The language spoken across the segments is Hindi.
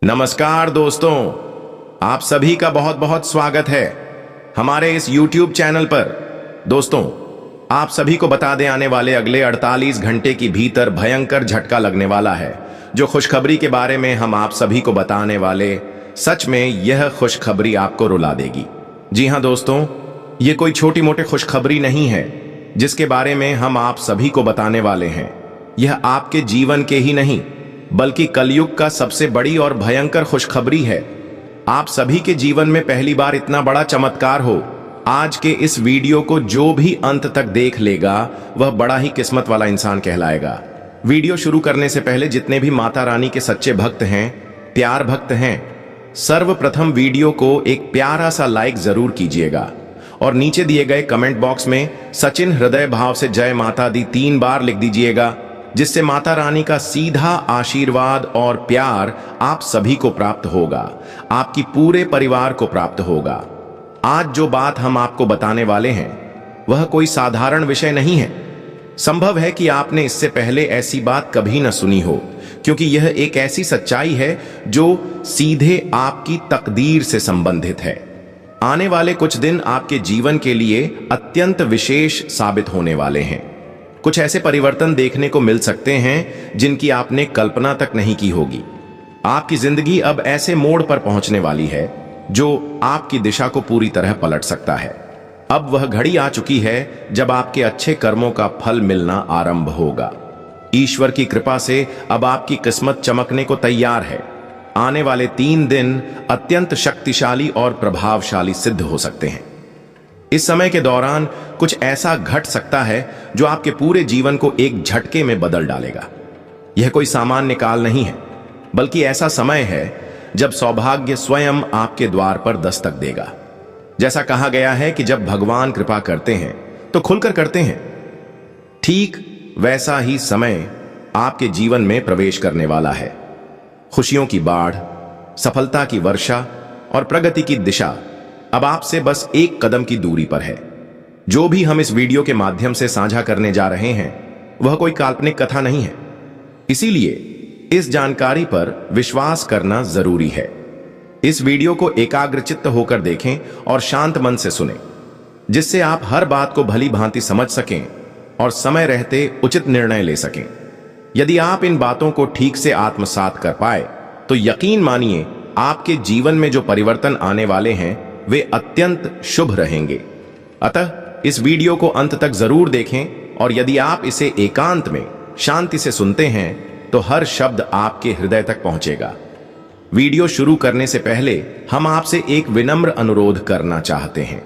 नमस्कार दोस्तों, आप सभी का बहुत बहुत स्वागत है हमारे इस YouTube चैनल पर। दोस्तों, आप सभी को बता दें, आने वाले अगले 48 घंटे के भीतर भयंकर झटका लगने वाला है। जो खुशखबरी के बारे में हम आप सभी को बताने वाले, सच में यह खुशखबरी आपको रुला देगी। जी हाँ दोस्तों, ये कोई छोटी मोटी खुशखबरी नहीं है जिसके बारे में हम आप सभी को बताने वाले हैं। यह आपके जीवन के ही नहीं बल्कि कलयुग का सबसे बड़ी और भयंकर खुशखबरी है। आप सभी के जीवन में पहली बार इतना बड़ा चमत्कार हो। आज के इस वीडियो को जो भी अंत तक देख लेगा वह बड़ा ही किस्मत वाला इंसान कहलाएगा। वीडियो शुरू करने से पहले जितने भी माता रानी के सच्चे भक्त हैं, प्यार भक्त हैं, सर्वप्रथम वीडियो को एक प्यारा सा लाइक जरूर कीजिएगा और नीचे दिए गए कमेंट बॉक्स में सचिन हृदय भाव से जय माता दी 3 बार लिख दीजिएगा, जिससे माता रानी का सीधा आशीर्वाद और प्यार आप सभी को प्राप्त होगा, आपकी पूरे परिवार को प्राप्त होगा। आज जो बात हम आपको बताने वाले हैं वह कोई साधारण विषय नहीं है। संभव है कि आपने इससे पहले ऐसी बात कभी न सुनी हो, क्योंकि यह एक ऐसी सच्चाई है जो सीधे आपकी तकदीर से संबंधित है। आने वाले कुछ दिन आपके जीवन के लिए अत्यंत विशेष साबित होने वाले हैं। कुछ ऐसे परिवर्तन देखने को मिल सकते हैं जिनकी आपने कल्पना तक नहीं की होगी। आपकी जिंदगी अब ऐसे मोड़ पर पहुंचने वाली है जो आपकी दिशा को पूरी तरह पलट सकता है। अब वह घड़ी आ चुकी है जब आपके अच्छे कर्मों का फल मिलना आरंभ होगा। ईश्वर की कृपा से अब आपकी किस्मत चमकने को तैयार है। आने वाले 3 दिन अत्यंत शक्तिशाली और प्रभावशाली सिद्ध हो सकते हैं। इस समय के दौरान कुछ ऐसा घट सकता है जो आपके पूरे जीवन को एक झटके में बदल डालेगा। यह कोई सामान्य काल नहीं है, बल्कि ऐसा समय है जब सौभाग्य स्वयं आपके द्वार पर दस्तक देगा। जैसा कहा गया है कि जब भगवान कृपा करते हैं तो खुलकर करते हैं, ठीक वैसा ही समय आपके जीवन में प्रवेश करने वाला है। खुशियों की बाढ़, सफलता की वर्षा और प्रगति की दिशा अब आपसे बस एक कदम की दूरी पर है। जो भी हम इस वीडियो के माध्यम से साझा करने जा रहे हैं वह कोई काल्पनिक कथा नहीं है, इसीलिए इस जानकारी पर विश्वास करना जरूरी है। इस वीडियो को एकाग्रचित्त होकर देखें और शांत मन से सुनें, जिससे आप हर बात को भली भांति समझ सकें और समय रहते उचित निर्णय ले सकें। यदि आप इन बातों को ठीक से आत्मसात कर पाए तो यकीन मानिए आपके जीवन में जो परिवर्तन आने वाले हैं वे अत्यंत शुभ रहेंगे। अतः इस वीडियो को अंत तक जरूर देखें और यदि आप इसे एकांत में शांति से सुनते हैं तो हर शब्द आपके हृदय तक पहुंचेगा। वीडियो शुरू करने से पहले हम आपसे एक विनम्र अनुरोध करना चाहते हैं।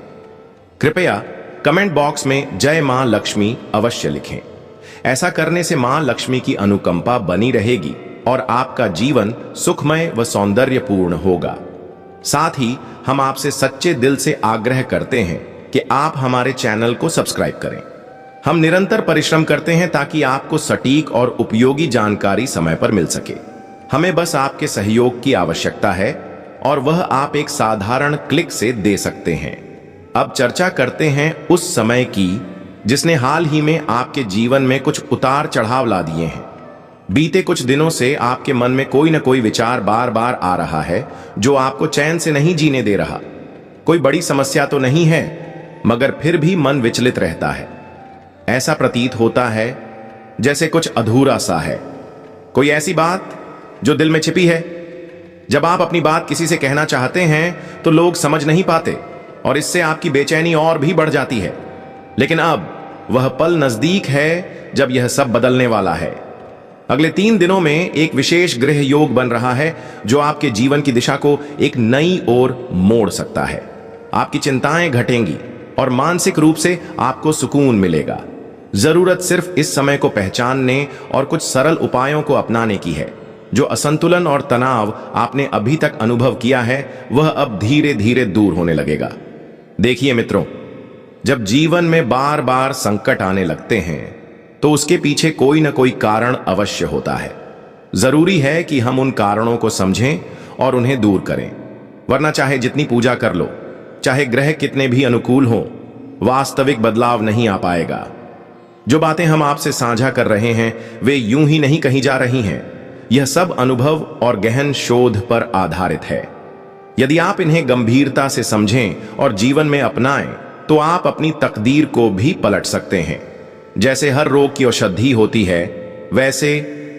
कृपया कमेंट बॉक्स में जय मां लक्ष्मी अवश्य लिखें। ऐसा करने से मां लक्ष्मी की अनुकंपा बनी रहेगी और आपका जीवन सुखमय व सौंदर्यपूर्ण होगा। साथ ही हम आपसे सच्चे दिल से आग्रह करते हैं कि आप हमारे चैनल को सब्सक्राइब करें। हम निरंतर परिश्रम करते हैं ताकि आपको सटीक और उपयोगी जानकारी समय पर मिल सके। हमें बस आपके सहयोग की आवश्यकता है और वह आप एक साधारण क्लिक से दे सकते हैं। अब चर्चा करते हैं उस समय की जिसने हाल ही में आपके जीवन में कुछ उतार चढ़ाव ला दिए हैं। बीते कुछ दिनों से आपके मन में कोई न कोई विचार बार बार आ रहा है जो आपको चैन से नहीं जीने दे रहा। कोई बड़ी समस्या तो नहीं है, मगर फिर भी मन विचलित रहता है। ऐसा प्रतीत होता है जैसे कुछ अधूरा सा है, कोई ऐसी बात जो दिल में छिपी है। जब आप अपनी बात किसी से कहना चाहते हैं तो लोग समझ नहीं पाते और इससे आपकी बेचैनी और भी बढ़ जाती है। लेकिन अब वह पल नजदीक है जब यह सब बदलने वाला है। अगले 3 दिनों में एक विशेष ग्रह योग बन रहा है जो आपके जीवन की दिशा को एक नई ओर मोड़ सकता है। आपकी चिंताएं घटेंगी और मानसिक रूप से आपको सुकून मिलेगा। जरूरत सिर्फ इस समय को पहचानने और कुछ सरल उपायों को अपनाने की है। जो असंतुलन और तनाव आपने अभी तक अनुभव किया है वह अब धीरे धीरे दूर होने लगेगा। देखिए मित्रों, जब जीवन में बार बार संकट आने लगते हैं तो उसके पीछे कोई न कोई कारण अवश्य होता है। जरूरी है कि हम उन कारणों को समझें और उन्हें दूर करें, वरना चाहे जितनी पूजा कर लो, चाहे ग्रह कितने भी अनुकूल हों, वास्तविक बदलाव नहीं आ पाएगा। जो बातें हम आपसे साझा कर रहे हैं वे यूं ही नहीं कही जा रही हैं। यह सब अनुभव और गहन शोध पर आधारित है। यदि आप इन्हें गंभीरता से समझें और जीवन में अपनाएं तो आप अपनी तकदीर को भी पलट सकते हैं। जैसे हर रोग की औषधि होती है, वैसे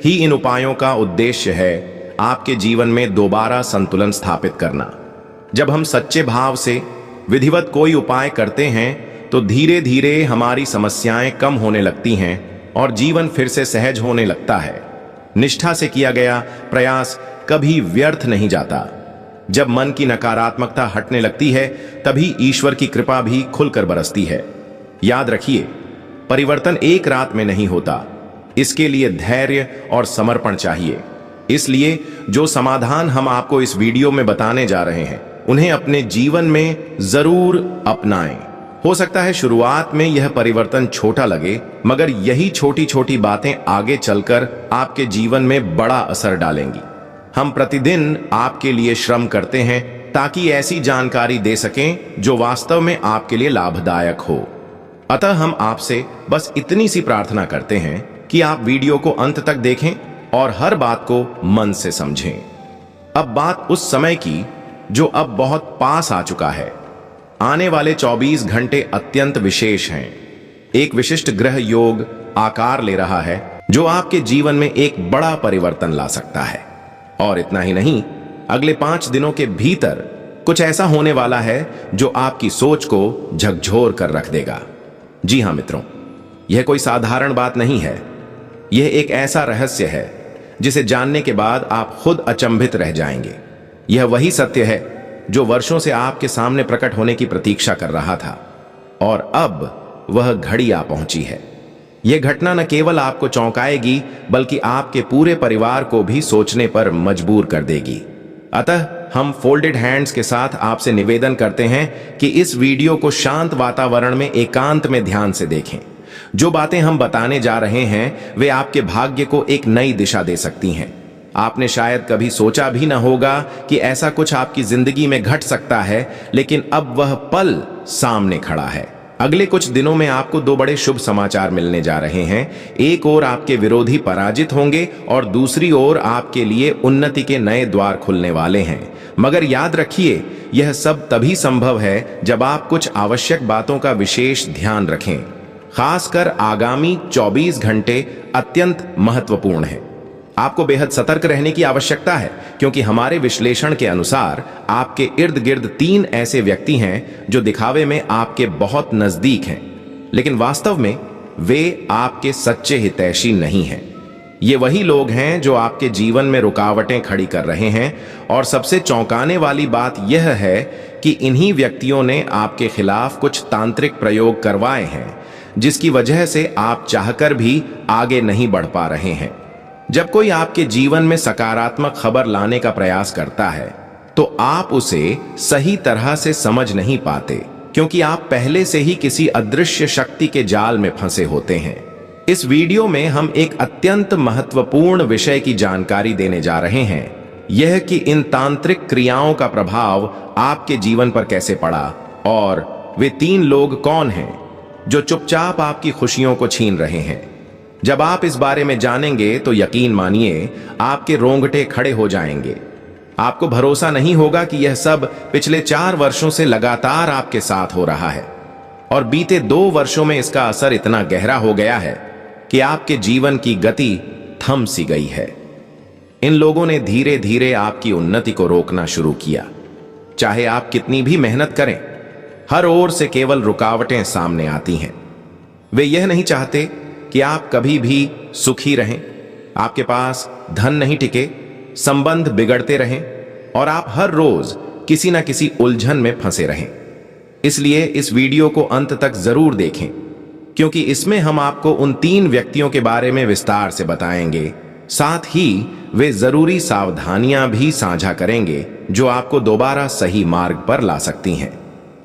ही इन उपायों का उद्देश्य है आपके जीवन में दोबारा संतुलन स्थापित करना। जब हम सच्चे भाव से विधिवत कोई उपाय करते हैं तो धीरे धीरे हमारी समस्याएं कम होने लगती हैं और जीवन फिर से सहज होने लगता है। निष्ठा से किया गया प्रयास कभी व्यर्थ नहीं जाता। जब मन की नकारात्मकता हटने लगती है तभी ईश्वर की कृपा भी खुलकर बरसती है। याद रखिए, परिवर्तन एक रात में नहीं होता, इसके लिए धैर्य और समर्पण चाहिए। इसलिए जो समाधान हम आपको इस वीडियो में बताने जा रहे हैं उन्हें अपने जीवन में जरूर अपनाएं। हो सकता है शुरुआत में यह परिवर्तन छोटा लगे, मगर यही छोटी छोटी बातें आगे चलकर आपके जीवन में बड़ा असर डालेंगी। हम प्रतिदिन आपके लिए श्रम करते हैं ताकि ऐसी जानकारी दे सकें जो वास्तव में आपके लिए लाभदायक हो। अतः हम आपसे बस इतनी सी प्रार्थना करते हैं कि आप वीडियो को अंत तक देखें और हर बात को मन से समझें। अब बात उस समय की जो अब बहुत पास आ चुका है। आने वाले 24 घंटे अत्यंत विशेष हैं। एक विशिष्ट ग्रह योग आकार ले रहा है जो आपके जीवन में एक बड़ा परिवर्तन ला सकता है। और इतना ही नहीं, अगले 5 दिनों के भीतर कुछ ऐसा होने वाला है जो आपकी सोच को झकझोर कर रख देगा। जी हां मित्रों, यह कोई साधारण बात नहीं है। यह एक ऐसा रहस्य है जिसे जानने के बाद आप खुद अचंभित रह जाएंगे। यह वही सत्य है जो वर्षों से आपके सामने प्रकट होने की प्रतीक्षा कर रहा था और अब वह घड़ी आ पहुंची है। यह घटना न केवल आपको चौंकाएगी बल्कि आपके पूरे परिवार को भी सोचने पर मजबूर कर देगी। अतः हम फोल्डेड हैंड्स के साथ आपसे निवेदन करते हैं कि इस वीडियो को शांत वातावरण में एकांत में ध्यान से देखें। जो बातें हम बताने जा रहे हैं वे आपके भाग्य को एक नई दिशा दे सकती हैं। आपने शायद कभी सोचा भी न होगा कि ऐसा कुछ आपकी जिंदगी में घट सकता है, लेकिन अब वह पल सामने खड़ा है। अगले कुछ दिनों में आपको 2 बड़े शुभ समाचार मिलने जा रहे हैं। एक ओर आपके विरोधी पराजित होंगे और दूसरी ओर आपके लिए उन्नति के नए द्वार खुलने वाले हैं। मगर याद रखिए, यह सब तभी संभव है जब आप कुछ आवश्यक बातों का विशेष ध्यान रखें। खासकर आगामी 24 घंटे अत्यंत महत्वपूर्ण है। आपको बेहद सतर्क रहने की आवश्यकता है क्योंकि हमारे विश्लेषण के अनुसार आपके इर्द गिर्द 3 ऐसे व्यक्ति हैं जो दिखावे में आपके बहुत नजदीक हैं, लेकिन वास्तव में वे आपके सच्चे हितैषी नहीं हैं। ये वही लोग हैं जो आपके जीवन में रुकावटें खड़ी कर रहे हैं और सबसे चौंकाने वाली बात यह है कि इन्हीं व्यक्तियों ने आपके खिलाफ कुछ तांत्रिक प्रयोग करवाए हैं जिसकी वजह से आप चाहकर भी आगे नहीं बढ़ पा रहे हैं। जब कोई आपके जीवन में सकारात्मक खबर लाने का प्रयास करता है तो आप उसे सही तरह से समझ नहीं पाते क्योंकि आप पहले से ही किसी अदृश्य शक्ति के जाल में फंसे होते हैं। इस वीडियो में हम एक अत्यंत महत्वपूर्ण विषय की जानकारी देने जा रहे हैं, यह कि इन तांत्रिक क्रियाओं का प्रभाव आपके जीवन पर कैसे पड़ा और वे 3 लोग कौन हैं जो चुपचाप आपकी खुशियों को छीन रहे हैं। जब आप इस बारे में जानेंगे तो यकीन मानिए आपके रोंगटे खड़े हो जाएंगे। आपको भरोसा नहीं होगा कि यह सब पिछले 4 वर्षों से लगातार आपके साथ हो रहा है और बीते 2 वर्षों में इसका असर इतना गहरा हो गया है कि आपके जीवन की गति थम सी गई है। इन लोगों ने धीरे धीरे आपकी उन्नति को रोकना शुरू किया। चाहे आप कितनी भी मेहनत करें, हर ओर से केवल रुकावटें सामने आती हैं। वे यह नहीं चाहते कि आप कभी भी सुखी रहें, आपके पास धन नहीं टिके, संबंध बिगड़ते रहें और आप हर रोज किसी न किसी उलझन में फंसे रहें। इसलिए इस वीडियो को अंत तक जरूर देखें क्योंकि इसमें हम आपको उन 3 व्यक्तियों के बारे में विस्तार से बताएंगे। साथ ही वे जरूरी सावधानियां भी साझा करेंगे जो आपको दोबारा सही मार्ग पर ला सकती हैं।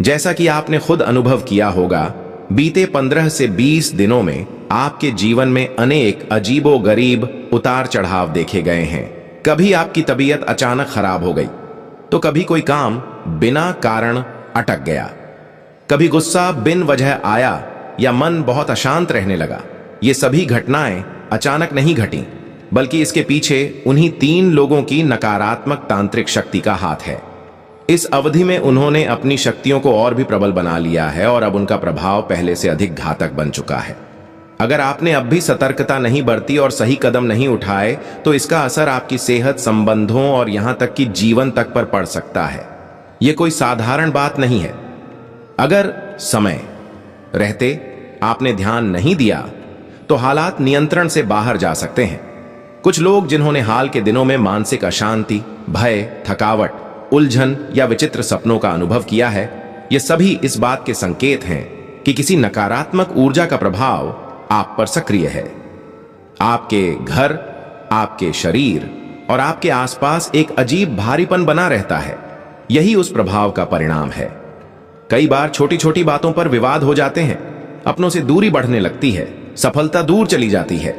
जैसा कि आपने खुद अनुभव किया होगा, बीते 15 से 20 दिनों में आपके जीवन में अनेक अजीबोगरीब उतार चढ़ाव देखे गए हैं। कभी आपकी तबीयत अचानक खराब हो गई तो कभी कोई काम बिना कारण अटक गया, कभी गुस्सा बिन वजह आया या मन बहुत अशांत रहने लगा। ये सभी घटनाएं अचानक नहीं घटी, बल्कि इसके पीछे उन्हीं 3 लोगों की नकारात्मक तांत्रिक शक्ति का हाथ है। इस अवधि में उन्होंने अपनी शक्तियों को और भी प्रबल बना लिया है और अब उनका प्रभाव पहले से अधिक घातक बन चुका है। अगर आपने अब भी सतर्कता नहीं बरती और सही कदम नहीं उठाए तो इसका असर आपकी सेहत, संबंधों और यहां तक कि जीवन तक पर पड़ सकता है। यह कोई साधारण बात नहीं है। अगर समय रहते आपने ध्यान नहीं दिया तो हालात नियंत्रण से बाहर जा सकते हैं। कुछ लोग जिन्होंने हाल के दिनों में मानसिक अशांति, भय, थकावट, उलझन या विचित्र सपनों का अनुभव किया है, ये सभी इस बात के संकेत हैं कि किसी नकारात्मक ऊर्जा का प्रभाव आप पर सक्रिय है। आपके घर, आपके शरीर और आपके आसपास एक अजीब भारीपन बना रहता है। यही उस प्रभाव का परिणाम है। कई बार छोटी छोटी बातों पर विवाद हो जाते हैं, अपनों से दूरी बढ़ने लगती है, सफलता दूर चली जाती है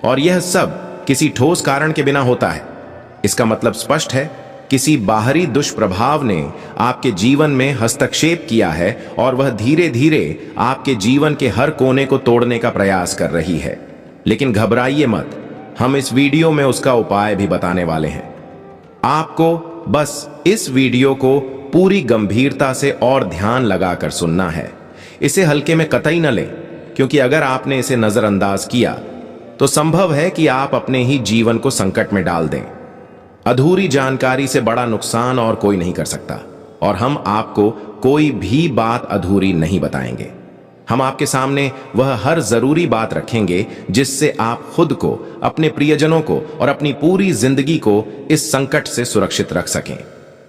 और यह सब किसी ठोस कारण के बिना होता है। इसका मतलब स्पष्ट है, किसी बाहरी दुष्प्रभाव ने आपके जीवन में हस्तक्षेप किया है और वह धीरे धीरे आपके जीवन के हर कोने को तोड़ने का प्रयास कर रही है। लेकिन घबराइए मत, हम इस वीडियो में उसका उपाय भी बताने वाले हैं। आपको बस इस वीडियो को पूरी गंभीरता से और ध्यान लगाकर सुनना है। इसे हल्के में कतई न लें, क्योंकि अगर आपने इसे नजरअंदाज किया तो संभव है कि आप अपने ही जीवन को संकट में डाल दें। अधूरी जानकारी से बड़ा नुकसान और कोई नहीं कर सकता और हम आपको कोई भी बात अधूरी नहीं बताएंगे। हम आपके सामने वह हर जरूरी बात रखेंगे जिससे आप खुद को, अपने प्रियजनों को और अपनी पूरी जिंदगी को इस संकट से सुरक्षित रख सकें।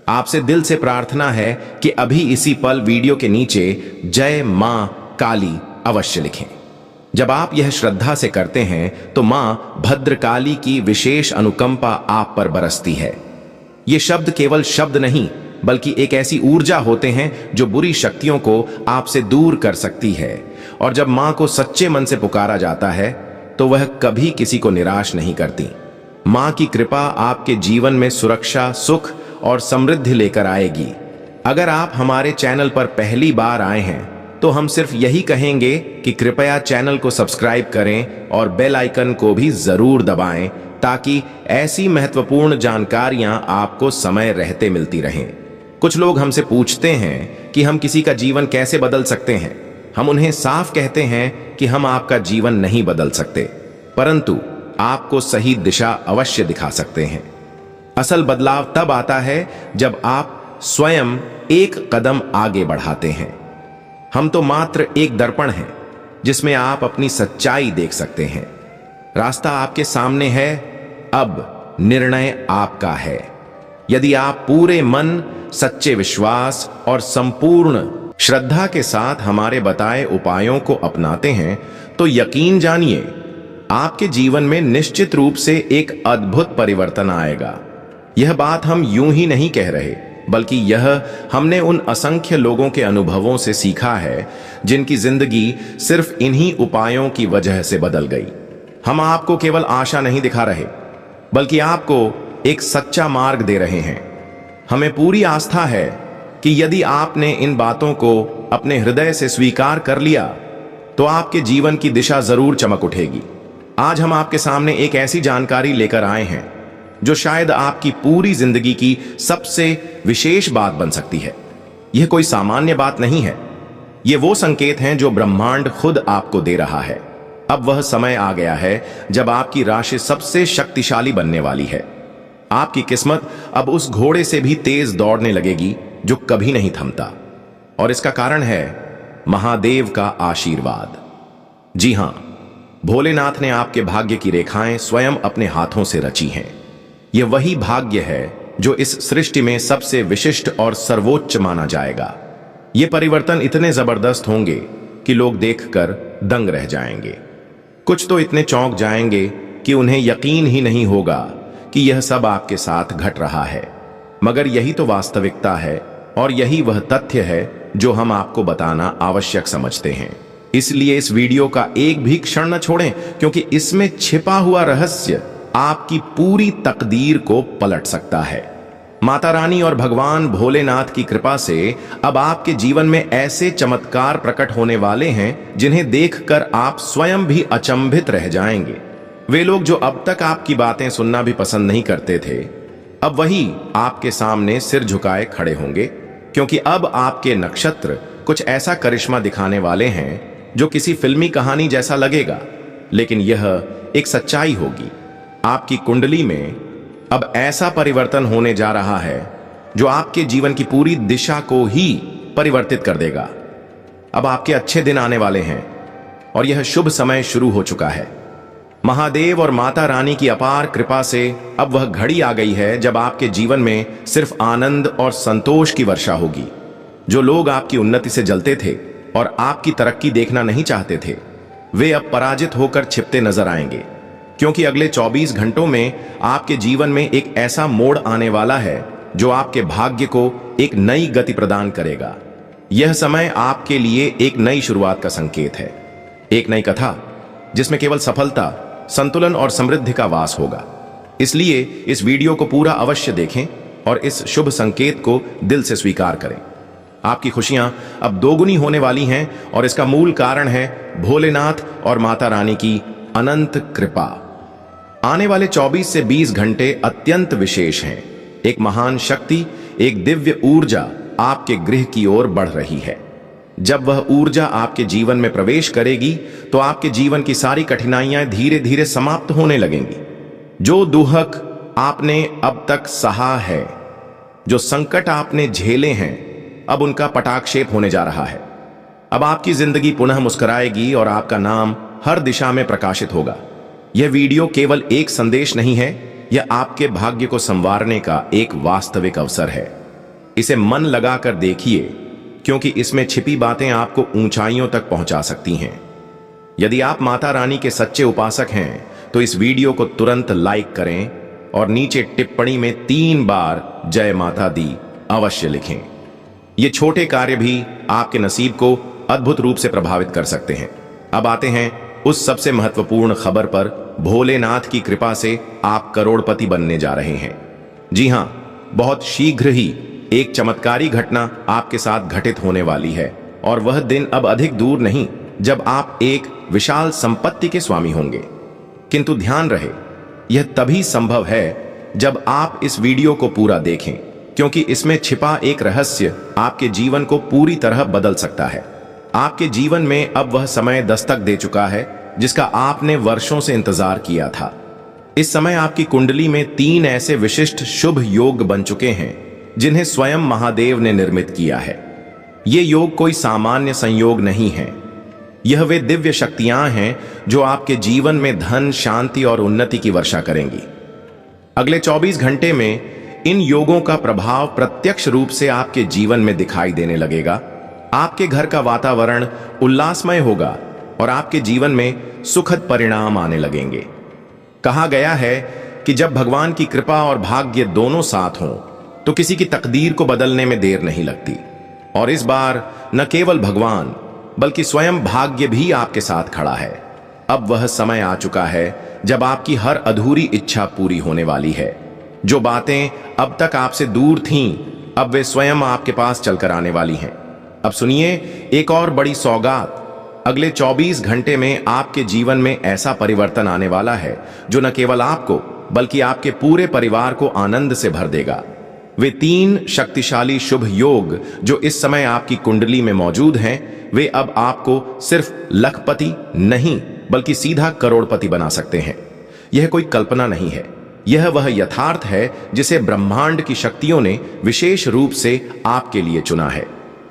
आपसे दिल से प्रार्थना है कि अभी इसी पल वीडियो के नीचे जय मां काली अवश्य लिखें। जब आप यह श्रद्धा से करते हैं तो मां भद्रकाली की विशेष अनुकंपा आप पर बरसती है। ये शब्द केवल शब्द नहीं, बल्कि एक ऐसी ऊर्जा होते हैं जो बुरी शक्तियों को आपसे दूर कर सकती है। और जब मां को सच्चे मन से पुकारा जाता है तो वह कभी किसी को निराश नहीं करती। मां की कृपा आपके जीवन में सुरक्षा, सुख और समृद्धि लेकर आएगी। अगर आप हमारे चैनल पर पहली बार आए हैं तो हम सिर्फ यही कहेंगे कि कृपया चैनल को सब्सक्राइब करें और बेल आइकन को भी जरूर दबाएं, ताकि ऐसी महत्वपूर्ण जानकारियां आपको समय रहते मिलती रहें। कुछ लोग हमसे पूछते हैं कि हम किसी का जीवन कैसे बदल सकते हैं। हम उन्हें साफ कहते हैं कि हम आपका जीवन नहीं बदल सकते, परंतु आपको सही दिशा अवश्य दिखा सकते हैं। असल बदलाव तब आता है जब आप स्वयं एक कदम आगे बढ़ाते हैं। हम तो मात्र एक दर्पण हैं जिसमें आप अपनी सच्चाई देख सकते हैं। रास्ता आपके सामने है, अब निर्णय आपका है। यदि आप पूरे मन, सच्चे विश्वास और संपूर्ण श्रद्धा के साथ हमारे बताए उपायों को अपनाते हैं तो यकीन जानिए आपके जीवन में निश्चित रूप से एक अद्भुत परिवर्तन आएगा। यह बात हम यूं ही नहीं कह रहे, बल्कि यह हमने उन असंख्य लोगों के अनुभवों से सीखा है जिनकी जिंदगी सिर्फ इन्हीं उपायों की वजह से बदल गई। हम आपको केवल आशा नहीं दिखा रहे, बल्कि आपको एक सच्चा मार्ग दे रहे हैं। हमें पूरी आस्था है कि यदि आपने इन बातों को अपने हृदय से स्वीकार कर लिया तो आपके जीवन की दिशा जरूर चमक उठेगी। आज हम आपके सामने एक ऐसी जानकारी लेकर आए हैं जो शायद आपकी पूरी जिंदगी की सबसे विशेष बात बन सकती है। यह कोई सामान्य बात नहीं है, ये वो संकेत हैं जो ब्रह्मांड खुद आपको दे रहा है। अब वह समय आ गया है जब आपकी राशि सबसे शक्तिशाली बनने वाली है। आपकी किस्मत अब उस घोड़े से भी तेज दौड़ने लगेगी जो कभी नहीं थमता, और इसका कारण है महादेव का आशीर्वाद। जी हां, भोलेनाथ ने आपके भाग्य की रेखाएं स्वयं अपने हाथों से रची हैं। यह वही भाग्य है जो इस सृष्टि में सबसे विशिष्ट और सर्वोच्च माना जाएगा। ये परिवर्तन इतने जबरदस्त होंगे कि लोग देखकर दंग रह जाएंगे। कुछ तो इतने चौंक जाएंगे कि उन्हें यकीन ही नहीं होगा कि यह सब आपके साथ घट रहा है। मगर यही तो वास्तविकता है और यही वह तथ्य है जो हम आपको बताना आवश्यक समझते हैं। इसलिए इस वीडियो का एक भी क्षण न छोड़ें, क्योंकि इसमें छिपा हुआ रहस्य आपकी पूरी तकदीर को पलट सकता है। माता रानी और भगवान भोलेनाथ की कृपा से अब आपके जीवन में ऐसे चमत्कार प्रकट होने वाले हैं जिन्हें देखकर आप स्वयं भी अचंभित रह जाएंगे। वे लोग जो अब तक आपकी बातें सुनना भी पसंद नहीं करते थे, अब वही आपके सामने सिर झुकाए खड़े होंगे, क्योंकि अब आपके नक्षत्र कुछ ऐसा करिश्मा दिखाने वाले हैं जो किसी फिल्मी कहानी जैसा लगेगा, लेकिन यह एक सच्चाई होगी। आपकी कुंडली में अब ऐसा परिवर्तन होने जा रहा है जो आपके जीवन की पूरी दिशा को ही परिवर्तित कर देगा। अब आपके अच्छे दिन आने वाले हैं और यह शुभ समय शुरू हो चुका है। महादेव और माता रानी की अपार कृपा से अब वह घड़ी आ गई है जब आपके जीवन में सिर्फ आनंद और संतोष की वर्षा होगी। जो लोग आपकी उन्नति से जलते थे और आपकी तरक्की देखना नहीं चाहते थे, वे अब पराजित होकर छिपते नजर आएंगे, क्योंकि अगले 24 घंटों में आपके जीवन में एक ऐसा मोड़ आने वाला है जो आपके भाग्य को एक नई गति प्रदान करेगा। यह समय आपके लिए एक नई शुरुआत का संकेत है, एक नई कथा जिसमें केवल सफलता, संतुलन और समृद्धि का वास होगा। इसलिए इस वीडियो को पूरा अवश्य देखें और इस शुभ संकेत को दिल से स्वीकार करें। आपकी खुशियां अब दोगुनी होने वाली हैं और इसका मूल कारण है भोलेनाथ और माता रानी की अनंत कृपा। आने वाले 24 से 20 घंटे अत्यंत विशेष हैं। एक महान शक्ति, एक दिव्य ऊर्जा आपके गृह की ओर बढ़ रही है। जब वह ऊर्जा आपके जीवन में प्रवेश करेगी तो आपके जीवन की सारी कठिनाइयां धीरे धीरे समाप्त होने लगेंगी। जो दुहक आपने अब तक सहा है, जो संकट आपने झेले हैं, अब उनका पटाक्षेप होने जा रहा है। अब आपकी जिंदगी पुनः मुस्कुराएगी और आपका नाम हर दिशा में प्रकाशित होगा। यह वीडियो केवल एक संदेश नहीं है, यह आपके भाग्य को संवारने का एक वास्तविक अवसर है। इसे मन लगाकर देखिए, क्योंकि इसमें छिपी बातें आपको ऊंचाइयों तक पहुंचा सकती हैं। यदि आप माता रानी के सच्चे उपासक हैं तो इस वीडियो को तुरंत लाइक करें और नीचे टिप्पणी में 3 बार जय माता दी अवश्य लिखें। ये छोटे कार्य भी आपके नसीब को अद्भुत रूप से प्रभावित कर सकते हैं। अब आते हैं उस सबसे महत्वपूर्ण खबर पर। भोलेनाथ की कृपा से आप करोड़पति बनने जा रहे हैं। जी हां, बहुत शीघ्र ही एक चमत्कारी घटना आपके साथ घटित होने वाली है और वह दिन अब अधिक दूर नहीं जब आप एक विशाल संपत्ति के स्वामी होंगे। किंतु ध्यान रहे, यह तभी संभव है जब आप इस वीडियो को पूरा देखें, क्योंकि इसमें छिपा एक रहस्य आपके जीवन को पूरी तरह बदल सकता है। आपके जीवन में अब वह समय दस्तक दे चुका है जिसका आपने वर्षों से इंतजार किया था। इस समय आपकी कुंडली में 3 ऐसे विशिष्ट शुभ योग बन चुके हैं जिन्हें स्वयं महादेव ने निर्मित किया है। ये योग कोई सामान्य संयोग नहीं है। यह वे दिव्य शक्तियां हैं जो आपके जीवन में धन, शांति और उन्नति की वर्षा करेंगी। अगले 24 घंटे में इन योगों का प्रभाव प्रत्यक्ष रूप से आपके जीवन में दिखाई देने लगेगा। आपके घर का वातावरण उल्लासमय होगा और आपके जीवन में सुखद परिणाम आने लगेंगे। कहा गया है कि जब भगवान की कृपा और भाग्य दोनों साथ हों तो किसी की तकदीर को बदलने में देर नहीं लगती। और इस बार न केवल भगवान बल्कि स्वयं भाग्य भी आपके साथ खड़ा है। अब वह समय आ चुका है जब आपकी हर अधूरी इच्छा पूरी होने वाली है। जो बातें अब तक आपसे दूर थीं, अब वे स्वयं आपके पास चलकर आने वाली हैं। अब सुनिए एक और बड़ी सौगात। अगले 24 घंटे में आपके जीवन में ऐसा परिवर्तन आने वाला है जो न केवल आपको बल्कि आपके पूरे परिवार को आनंद से भर देगा। वे 3 शक्तिशाली शुभ योग जो इस समय आपकी कुंडली में मौजूद हैं, वे अब आपको सिर्फ लखपति नहीं बल्कि सीधा करोड़पति बना सकते हैं। यह कोई कल्पना नहीं है, यह वह यथार्थ है जिसे ब्रह्मांड की शक्तियों ने विशेष रूप से आपके लिए चुना है।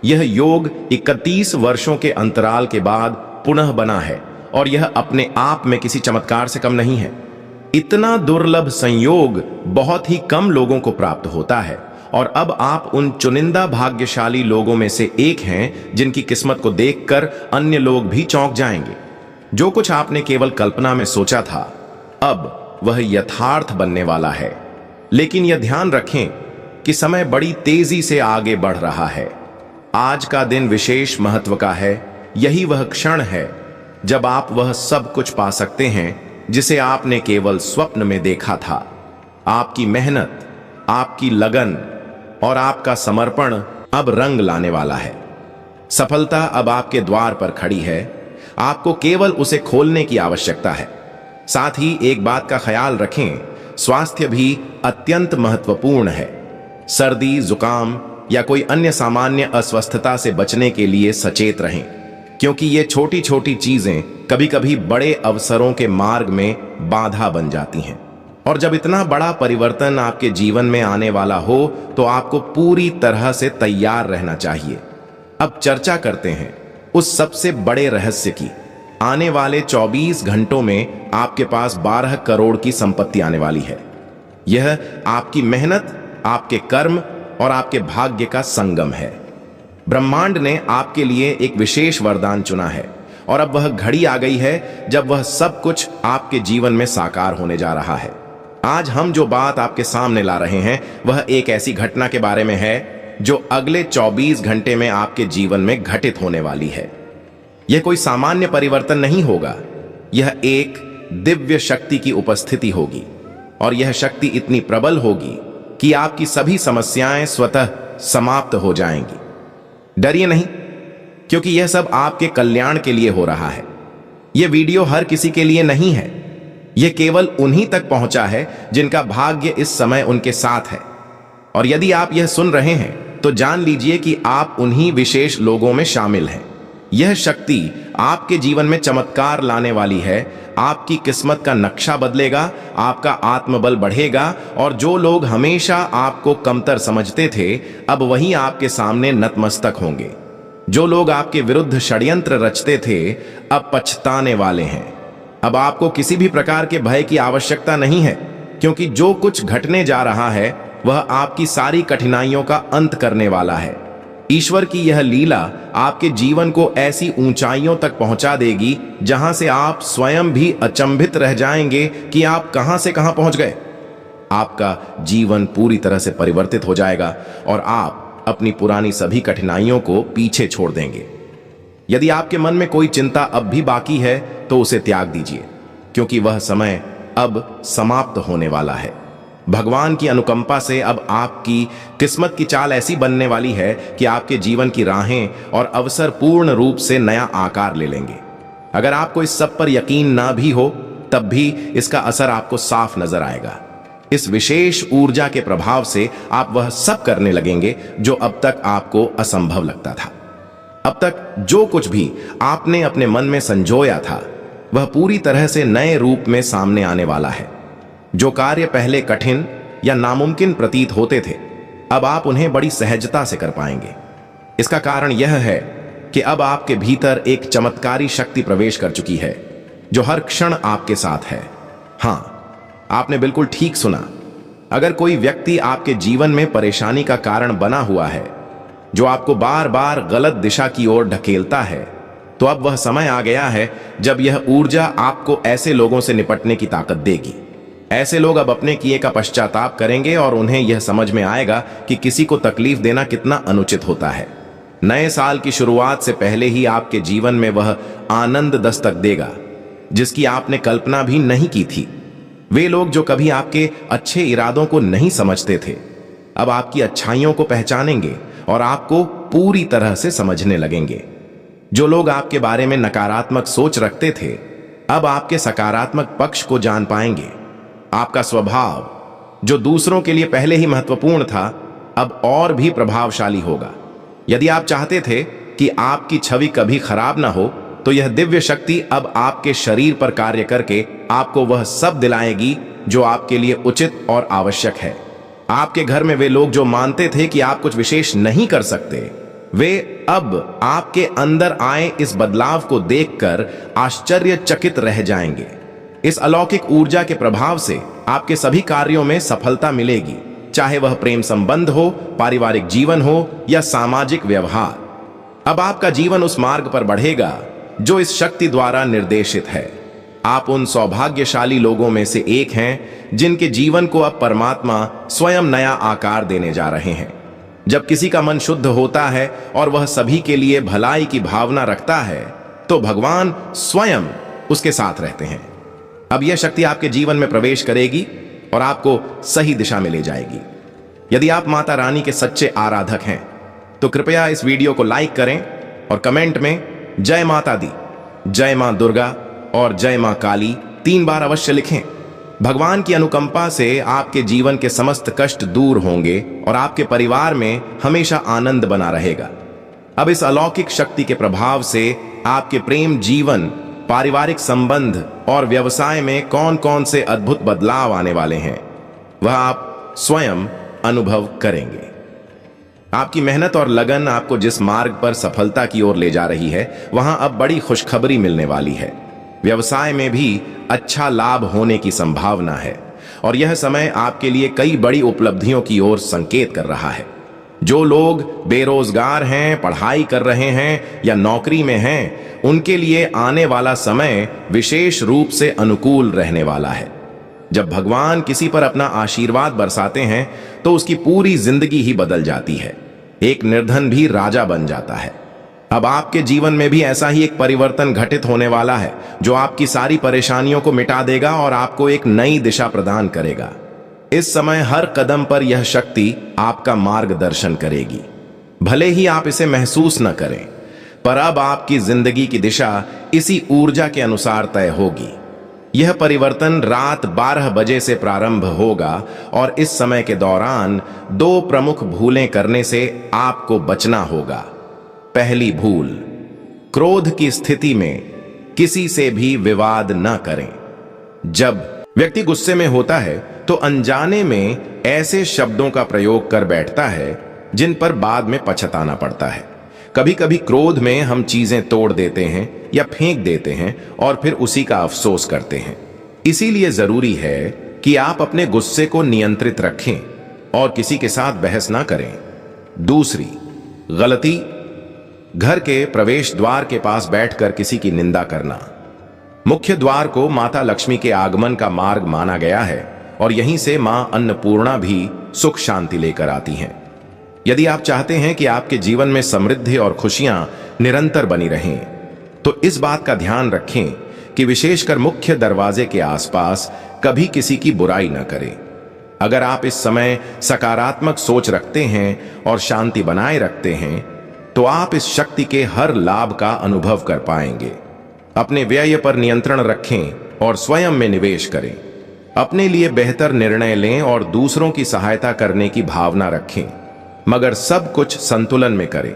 यह योग 31 वर्षों के अंतराल के बाद पुनः बना है और यह अपने आप में किसी चमत्कार से कम नहीं है। इतना दुर्लभ संयोग बहुत ही कम लोगों को प्राप्त होता है और अब आप उन चुनिंदा भाग्यशाली लोगों में से एक हैं जिनकी किस्मत को देखकर अन्य लोग भी चौंक जाएंगे। जो कुछ आपने केवल कल्पना में सोचा था, अब वह यथार्थ बनने वाला है। लेकिन यह ध्यान रखें कि समय बड़ी तेजी से आगे बढ़ रहा है। आज का दिन विशेष महत्व का है। यही वह क्षण है जब आप वह सब कुछ पा सकते हैं जिसे आपने केवल स्वप्न में देखा था। आपकी मेहनत, आपकी लगन और आपका समर्पण अब रंग लाने वाला है। सफलता अब आपके द्वार पर खड़ी है। आपको केवल उसे खोलने की आवश्यकता है। साथ ही एक बात का ख्याल रखें, स्वास्थ्य भी अत्यंत महत्वपूर्ण है। सर्दी, जुकाम या कोई अन्य सामान्य अस्वस्थता से बचने के लिए सचेत रहें, क्योंकि ये छोटी छोटी चीजें कभी कभी बड़े अवसरों के मार्ग में बाधा बन जाती हैं। और जब इतना बड़ा परिवर्तन आपके जीवन में आने वाला हो तो आपको पूरी तरह से तैयार रहना चाहिए। अब चर्चा करते हैं उस सबसे बड़े रहस्य की। आने वाले 24 घंटों में आपके पास 12 करोड़ की संपत्ति आने वाली है। यह आपकी मेहनत, आपके कर्म और आपके भाग्य का संगम है। ब्रह्मांड ने आपके लिए एक विशेष वरदान चुना है और अब वह घड़ी आ गई है जब वह सब कुछ आपके जीवन में साकार होने जा रहा है। आज हम जो बात आपके सामने ला रहे हैं वह एक ऐसी घटना के बारे में है जो अगले 24 घंटे में आपके जीवन में घटित होने वाली है। यह कोई सामान्य परिवर्तन नहीं होगा, यह एक दिव्य शक्ति की उपस्थिति होगी और यह शक्ति इतनी प्रबल होगी कि आपकी सभी समस्याएं स्वतः समाप्त हो जाएंगी। डरिए नहीं, क्योंकि यह सब आपके कल्याण के लिए हो रहा है। यह वीडियो हर किसी के लिए नहीं है, यह केवल उन्हीं तक पहुंचा है जिनका भाग्य इस समय उनके साथ है। और यदि आप यह सुन रहे हैं तो जान लीजिए कि आप उन्हीं विशेष लोगों में शामिल हैं। यह शक्ति आपके जीवन में चमत्कार लाने वाली है। आपकी किस्मत का नक्शा बदलेगा, आपका आत्मबल बढ़ेगा और जो लोग हमेशा आपको कमतर समझते थे अब वही आपके सामने नतमस्तक होंगे। जो लोग आपके विरुद्ध षड्यंत्र रचते थे अब पछताने वाले हैं। अब आपको किसी भी प्रकार के भय की आवश्यकता नहीं है, क्योंकि जो कुछ घटने जा रहा है वह आपकी सारी कठिनाइयों का अंत करने वाला है। ईश्वर की यह लीला आपके जीवन को ऐसी ऊंचाइयों तक पहुंचा देगी जहां से आप स्वयं भी अचंभित रह जाएंगे कि आप कहां से कहां पहुंच गए। आपका जीवन पूरी तरह से परिवर्तित हो जाएगा और आप अपनी पुरानी सभी कठिनाइयों को पीछे छोड़ देंगे। यदि आपके मन में कोई चिंता अब भी बाकी है तो उसे त्याग दीजिए, क्योंकि वह समय अब समाप्त होने वाला है। भगवान की अनुकंपा से अब आपकी किस्मत की चाल ऐसी बनने वाली है कि आपके जीवन की राहें और अवसर पूर्ण रूप से नया आकार ले लेंगे। अगर आपको इस सब पर यकीन ना भी हो तब भी इसका असर आपको साफ नजर आएगा। इस विशेष ऊर्जा के प्रभाव से आप वह सब करने लगेंगे जो अब तक आपको असंभव लगता था। अब तक जो कुछ भी आपने अपने मन में संजोया था वह पूरी तरह से नए रूप में सामने आने वाला है। जो कार्य पहले कठिन या नामुमकिन प्रतीत होते थे अब आप उन्हें बड़ी सहजता से कर पाएंगे। इसका कारण यह है कि अब आपके भीतर एक चमत्कारी शक्ति प्रवेश कर चुकी है जो हर क्षण आपके साथ है। हां, आपने बिल्कुल ठीक सुना। अगर कोई व्यक्ति आपके जीवन में परेशानी का कारण बना हुआ है, जो आपको बार बार गलत दिशा की ओर ढकेलता है, तो अब वह समय आ गया है जब यह ऊर्जा आपको ऐसे लोगों से निपटने की ताकत देगी। ऐसे लोग अब अपने किए का पश्चाताप करेंगे और उन्हें यह समझ में आएगा कि किसी को तकलीफ देना कितना अनुचित होता है। नए साल की शुरुआत से पहले ही आपके जीवन में वह आनंद दस्तक देगा जिसकी आपने कल्पना भी नहीं की थी। वे लोग जो कभी आपके अच्छे इरादों को नहीं समझते थे अब आपकी अच्छाइयों को पहचानेंगे और आपको पूरी तरह से समझने लगेंगे। जो लोग आपके बारे में नकारात्मक सोच रखते थे अब आपके सकारात्मक पक्ष को जान पाएंगे। आपका स्वभाव जो दूसरों के लिए पहले ही महत्वपूर्ण था अब और भी प्रभावशाली होगा। यदि आप चाहते थे कि आपकी छवि कभी खराब ना हो तो यह दिव्य शक्ति अब आपके शरीर पर कार्य करके आपको वह सब दिलाएगी जो आपके लिए उचित और आवश्यक है। आपके घर में वे लोग जो मानते थे कि आप कुछ विशेष नहीं कर सकते, वे अब आपके अंदर आए इस बदलाव को देखकर आश्चर्यचकित रह जाएंगे। इस अलौकिक ऊर्जा के प्रभाव से आपके सभी कार्यों में सफलता मिलेगी, चाहे वह प्रेम संबंध हो, पारिवारिक जीवन हो या सामाजिक व्यवहार। अब आपका जीवन उस मार्ग पर बढ़ेगा जो इस शक्ति द्वारा निर्देशित है। आप उन सौभाग्यशाली लोगों में से एक हैं जिनके जीवन को अब परमात्मा स्वयं नया आकार देने जा रहे हैं। जब किसी का मन शुद्ध होता है और वह सभी के लिए भलाई की भावना रखता है तो भगवान स्वयं उसके साथ रहते हैं। अब यह शक्ति आपके जीवन में प्रवेश करेगी और आपको सही दिशा में ले जाएगी। यदि आप माता रानी के सच्चे आराधक हैं तो कृपया इस वीडियो को लाइक करें और कमेंट में जय माता दी, जय मां दुर्गा और जय मां काली 3 बार अवश्य लिखें। भगवान की अनुकंपा से आपके जीवन के समस्त कष्ट दूर होंगे और आपके परिवार में हमेशा आनंद बना रहेगा। अब इस अलौकिक शक्ति के प्रभाव से आपके प्रेम जीवन, पारिवारिक संबंध और व्यवसाय में कौन कौन से अद्भुत बदलाव आने वाले हैं, वह आप स्वयं अनुभव करेंगे। आपकी मेहनत और लगन आपको जिस मार्ग पर सफलता की ओर ले जा रही है, वहां अब बड़ी खुशखबरी मिलने वाली है। व्यवसाय में भी अच्छा लाभ होने की संभावना है और यह समय आपके लिए कई बड़ी उपलब्धियों की ओर संकेत कर रहा है। जो लोग बेरोजगार हैं, पढ़ाई कर रहे हैं या नौकरी में हैं, उनके लिए आने वाला समय विशेष रूप से अनुकूल रहने वाला है। जब भगवान किसी पर अपना आशीर्वाद बरसाते हैं तो उसकी पूरी जिंदगी ही बदल जाती है। एक निर्धन भी राजा बन जाता है। अब आपके जीवन में भी ऐसा ही एक परिवर्तन घटित होने वाला है जो आपकी सारी परेशानियों को मिटा देगा और आपको एक नई दिशा प्रदान करेगा। इस समय हर कदम पर यह शक्ति आपका मार्गदर्शन करेगी। भले ही आप इसे महसूस न करें, पर अब आपकी जिंदगी की दिशा इसी ऊर्जा के अनुसार तय होगी। यह परिवर्तन रात 12 बजे से प्रारंभ होगा और इस समय के दौरान 2 प्रमुख भूलें करने से आपको बचना होगा। पहली भूल, क्रोध की स्थिति में किसी से भी विवाद न करें। जब व्यक्ति गुस्से में होता है तो अनजाने में ऐसे शब्दों का प्रयोग कर बैठता है जिन पर बाद में पछताना पड़ता है। कभी कभी क्रोध में हम चीजें तोड़ देते हैं या फेंक देते हैं और फिर उसी का अफसोस करते हैं। इसीलिए जरूरी है कि आप अपने गुस्से को नियंत्रित रखें और किसी के साथ बहस ना करें। दूसरी गलती, घर के प्रवेश द्वार के पास बैठकर किसी की निंदा करना। मुख्य द्वार को माता लक्ष्मी के आगमन का मार्ग माना गया है और यहीं से मां अन्नपूर्णा भी सुख शांति लेकर आती हैं। यदि आप चाहते हैं कि आपके जीवन में समृद्धि और खुशियां निरंतर बनी रहें, तो इस बात का ध्यान रखें कि विशेषकर मुख्य दरवाजे के आसपास कभी किसी की बुराई न करें। अगर आप इस समय सकारात्मक सोच रखते हैं और शांति बनाए रखते हैं, तो आप इस शक्ति के हर लाभ का अनुभव कर पाएंगे। अपने व्यय पर नियंत्रण रखें और स्वयं में निवेश करें। अपने लिए बेहतर निर्णय लें और दूसरों की सहायता करने की भावना रखें, मगर सब कुछ संतुलन में करें।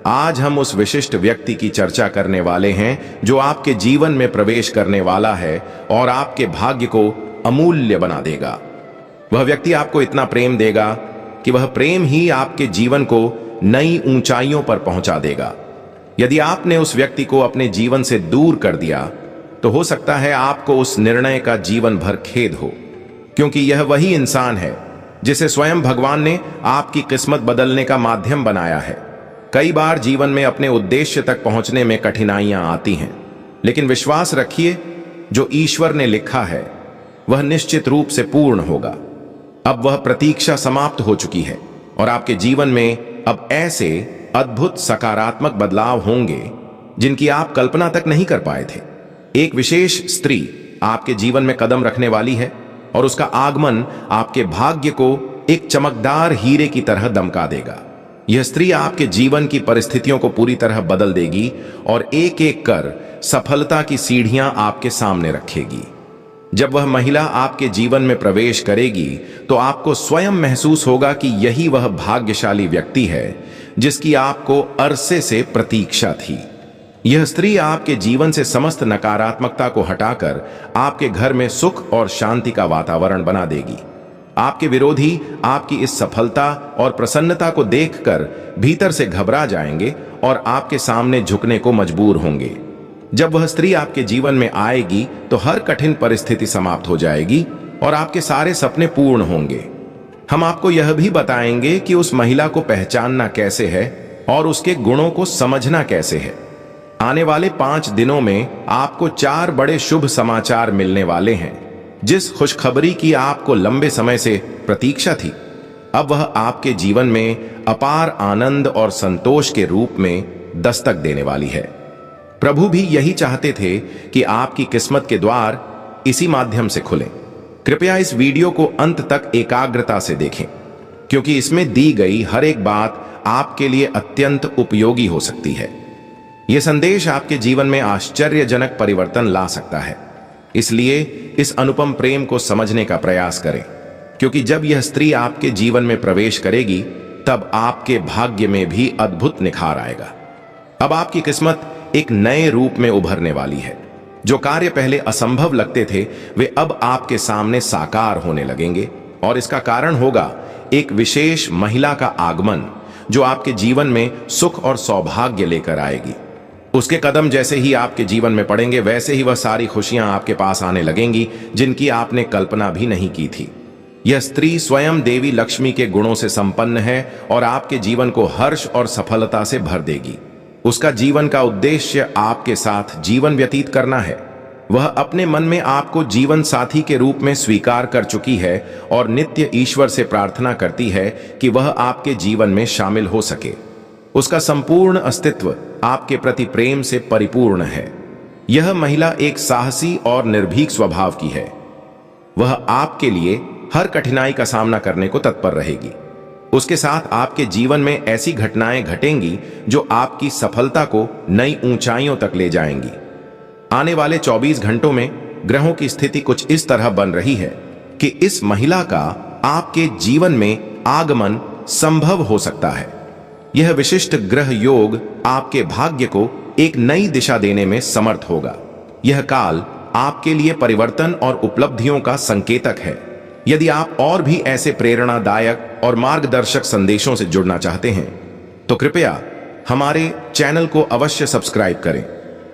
आज हम उस विशिष्ट व्यक्ति की चर्चा करने वाले हैं जो आपके जीवन में प्रवेश करने वाला है और आपके भाग्य को अमूल्य बना देगा। वह व्यक्ति आपको इतना प्रेम देगा कि वह प्रेम ही आपके जीवन को नई ऊंचाइयों पर पहुंचा देगा। यदि आपने उस व्यक्ति को अपने जीवन से दूर कर दिया, तो हो सकता है आपको उस निर्णय का जीवन भर खेद हो, क्योंकि यह वही इंसान है जिसे स्वयं भगवान ने आपकी किस्मत बदलने का माध्यम बनाया है। कई बार जीवन में अपने उद्देश्य तक पहुंचने में कठिनाइयां आती हैं, लेकिन विश्वास रखिए, जो ईश्वर ने लिखा है वह निश्चित रूप से पूर्ण होगा। अब वह प्रतीक्षा समाप्त हो चुकी है और आपके जीवन में अब ऐसे अद्भुत सकारात्मक बदलाव होंगे जिनकी आप कल्पना तक नहीं कर पाए थे। एक विशेष स्त्री आपके जीवन में कदम रखने वाली है और उसका आगमन आपके भाग्य को एक चमकदार हीरे की तरह दमका देगा। यह स्त्री आपके जीवन की परिस्थितियों को पूरी तरह बदल देगी और एक एक कर सफलता की सीढ़ियां आपके सामने रखेगी। जब वह महिला आपके जीवन में प्रवेश करेगी तो आपको स्वयं महसूस होगा कि यही वह भाग्यशाली व्यक्ति है जिसकी आपको अरसे से प्रतीक्षा थी। यह स्त्री आपके जीवन से समस्त नकारात्मकता को हटाकर आपके घर में सुख और शांति का वातावरण बना देगी। आपके विरोधी आपकी इस सफलता और प्रसन्नता को देखकर भीतर से घबरा जाएंगे और आपके सामने झुकने को मजबूर होंगे। जब वह स्त्री आपके जीवन में आएगी तो हर कठिन परिस्थिति समाप्त हो जाएगी और आपके सारे सपने पूर्ण होंगे। हम आपको यह भी बताएंगे कि उस महिला को पहचानना कैसे है और उसके गुणों को समझना कैसे है। आने वाले 5 दिनों में आपको 4 बड़े शुभ समाचार मिलने वाले हैं। जिस खुशखबरी की आपको लंबे समय से प्रतीक्षा थी, अब वह आपके जीवन में अपार आनंद और संतोष के रूप में दस्तक देने वाली है। प्रभु भी यही चाहते थे कि आपकी किस्मत के द्वार इसी माध्यम से खुलें। कृपया इस वीडियो को अंत तक एकाग्रता से देखें, क्योंकि इसमें दी गई हर एक बात आपके लिए अत्यंत उपयोगी हो सकती है। यह संदेश आपके जीवन में आश्चर्यजनक परिवर्तन ला सकता है। इसलिए इस अनुपम प्रेम को समझने का प्रयास करें, क्योंकि जब यह स्त्री आपके जीवन में प्रवेश करेगी तब आपके भाग्य में भी अद्भुत निखार आएगा। अब आपकी किस्मत एक नए रूप में उभरने वाली है। जो कार्य पहले असंभव लगते थे वे अब आपके सामने साकार होने लगेंगे, और इसका कारण होगा एक विशेष महिला का आगमन जो आपके जीवन में सुख और सौभाग्य लेकर आएगी। उसके कदम जैसे ही आपके जीवन में पड़ेंगे वैसे ही वह सारी खुशियां आपके पास आने लगेंगी जिनकी आपने कल्पना भी नहीं की थी। यह स्त्री स्वयं देवी लक्ष्मी के गुणों से संपन्न है और आपके जीवन को हर्ष और सफलता से भर देगी। उसका जीवन का उद्देश्य आपके साथ जीवन व्यतीत करना है। वह अपने मन में आपको जीवन साथी के रूप में स्वीकार कर चुकी है और नित्य ईश्वर से प्रार्थना करती है कि वह आपके जीवन में शामिल हो सके। उसका संपूर्ण अस्तित्व आपके प्रति प्रेम से परिपूर्ण है। यह महिला एक साहसी और निर्भीक स्वभाव की है। वह आपके लिए हर कठिनाई का सामना करने को तत्पर रहेगी। उसके साथ आपके जीवन में ऐसी घटनाएं घटेंगी जो आपकी सफलता को नई ऊंचाइयों तक ले जाएंगी। आने वाले 24 घंटों में ग्रहों की स्थिति कुछ इस तरह बन रही है कि इस महिला का आपके जीवन में आगमन संभव हो सकता है। यह विशिष्ट ग्रह योग आपके भाग्य को एक नई दिशा देने में समर्थ होगा। यह काल आपके लिए परिवर्तन और उपलब्धियों का संकेतक है। यदि आप और भी ऐसे प्रेरणादायक और मार्गदर्शक संदेशों से जुड़ना चाहते हैं तो कृपया हमारे चैनल को अवश्य सब्सक्राइब करें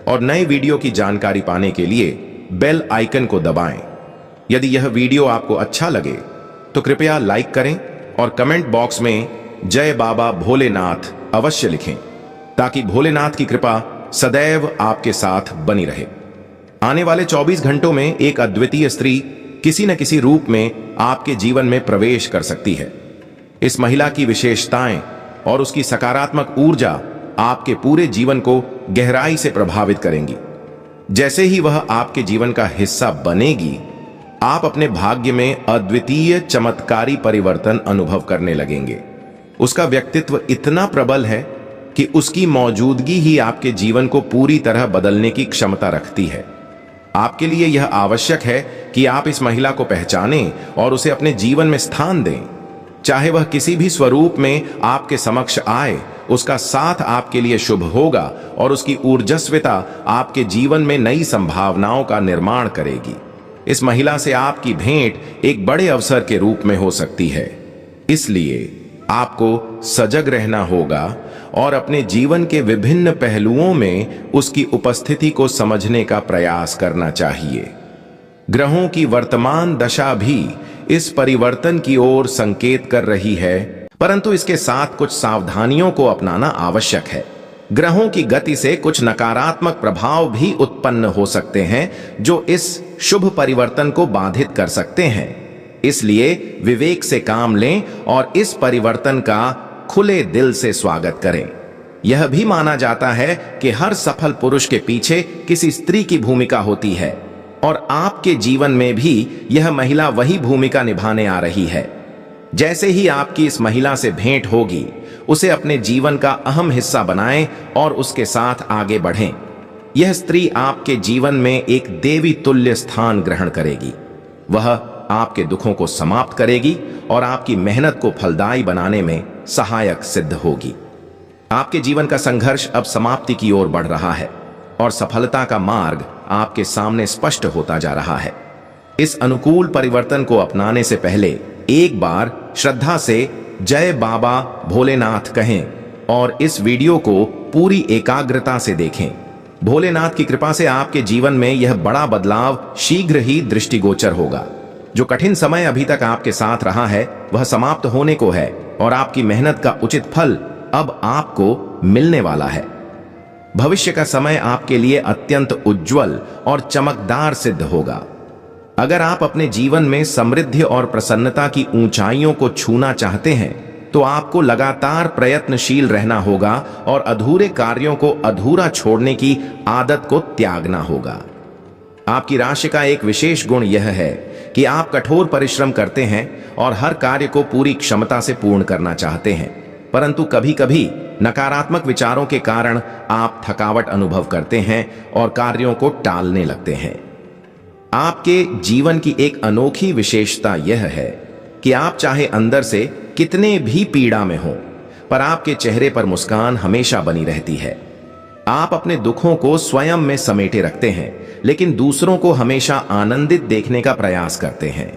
और नए वीडियो की जानकारी पाने के लिए बेल आइकन को दबाएं। यदि यह वीडियो आपको अच्छा लगे तो कृपया लाइक करें और कमेंट बॉक्स में जय बाबा भोलेनाथ अवश्य लिखें, ताकि भोलेनाथ की कृपा सदैव आपके साथ बनी रहे। आने वाले 24 घंटों में एक अद्वितीय स्त्री किसी न किसी रूप में आपके जीवन में प्रवेश कर सकती है। इस महिला की विशेषताएं और उसकी सकारात्मक ऊर्जा आपके पूरे जीवन को गहराई से प्रभावित करेंगी। जैसे ही वह आपके जीवन का हिस्सा बनेगी, आप अपने भाग्य में अद्वितीय चमत्कारी परिवर्तन अनुभव करने लगेंगे। उसका व्यक्तित्व इतना प्रबल है कि उसकी मौजूदगी ही आपके जीवन को पूरी तरह बदलने की क्षमता रखती है। आपके लिए यह आवश्यक है कि आप इस महिला को पहचानें और उसे अपने जीवन में स्थान दें। चाहे वह किसी भी स्वरूप में आपके समक्ष आए, उसका साथ आपके लिए शुभ होगा और उसकी ऊर्जस्विता आपके जीवन में नई संभावनाओं का निर्माण करेगी। इस महिला से आपकी भेंट एक बड़े अवसर के रूप में हो सकती है। इसलिए आपको सजग रहना होगा और अपने जीवन के विभिन्न पहलुओं में उसकी उपस्थिति को समझने का प्रयास करना चाहिए। ग्रहों की वर्तमान दशा भी इस परिवर्तन की ओर संकेत कर रही है, परंतु इसके साथ कुछ सावधानियों को अपनाना आवश्यक है। ग्रहों की गति से कुछ नकारात्मक प्रभाव भी उत्पन्न हो सकते हैं जो इस शुभ परिवर्तन को बाधित कर सकते हैं। इसलिए विवेक से काम लें और इस परिवर्तन का खुले दिल से स्वागत करें। यह भी माना जाता है कि हर सफल पुरुष के पीछे किसी स्त्री की भूमिका होती है और आपके जीवन में भी यह महिला वही भूमिका निभाने आ रही है। जैसे ही आपकी इस महिला से भेंट होगी, उसे अपने जीवन का अहम हिस्सा बनाएं और उसके साथ आगे बढ़ें। यह स्त्री आपके जीवन में एक देवी तुल्य स्थान ग्रहण करेगी। वह आपके दुखों को समाप्त करेगी और आपकी मेहनत को फलदायी बनाने में सहायक सिद्ध होगी। आपके जीवन का संघर्ष अब समाप्ति की ओर बढ़ रहा है और सफलता का मार्ग आपके सामने स्पष्ट होता जा रहा है। इस अनुकूल परिवर्तन को अपनाने से पहले एक बार श्रद्धा से जय बाबा भोलेनाथ कहें और इस वीडियो को पूरी एकाग्रता से देखें। भोलेनाथ की कृपा से आपके जीवन में यह बड़ा बदलाव शीघ्र ही दृष्टिगोचर होगा। जो कठिन समय अभी तक आपके साथ रहा है वह समाप्त होने को है और आपकी मेहनत का उचित फल अब आपको मिलने वाला है। भविष्य का समय आपके लिए अत्यंत उज्जवल और चमकदार सिद्ध होगा। अगर आप अपने जीवन में समृद्धि और प्रसन्नता की ऊंचाइयों को छूना चाहते हैं तो आपको लगातार प्रयत्नशील रहना होगा और अधूरे कार्यों को अधूरा छोड़ने की आदत को त्यागना होगा। आपकी राशि का एक विशेष गुण यह है कि आप कठोर परिश्रम करते हैं और हर कार्य को पूरी क्षमता से पूर्ण करना चाहते हैं, परंतु कभी कभी नकारात्मक विचारों के कारण आप थकावट अनुभव करते हैं और कार्यों को टालने लगते हैं। आपके जीवन की एक अनोखी विशेषता यह है कि आप चाहे अंदर से कितने भी पीड़ा में हो, पर आपके चेहरे पर मुस्कान हमेशा बनी रहती है। आप अपने दुखों को स्वयं में समेटे रखते हैं, लेकिन दूसरों को हमेशा आनंदित देखने का प्रयास करते हैं।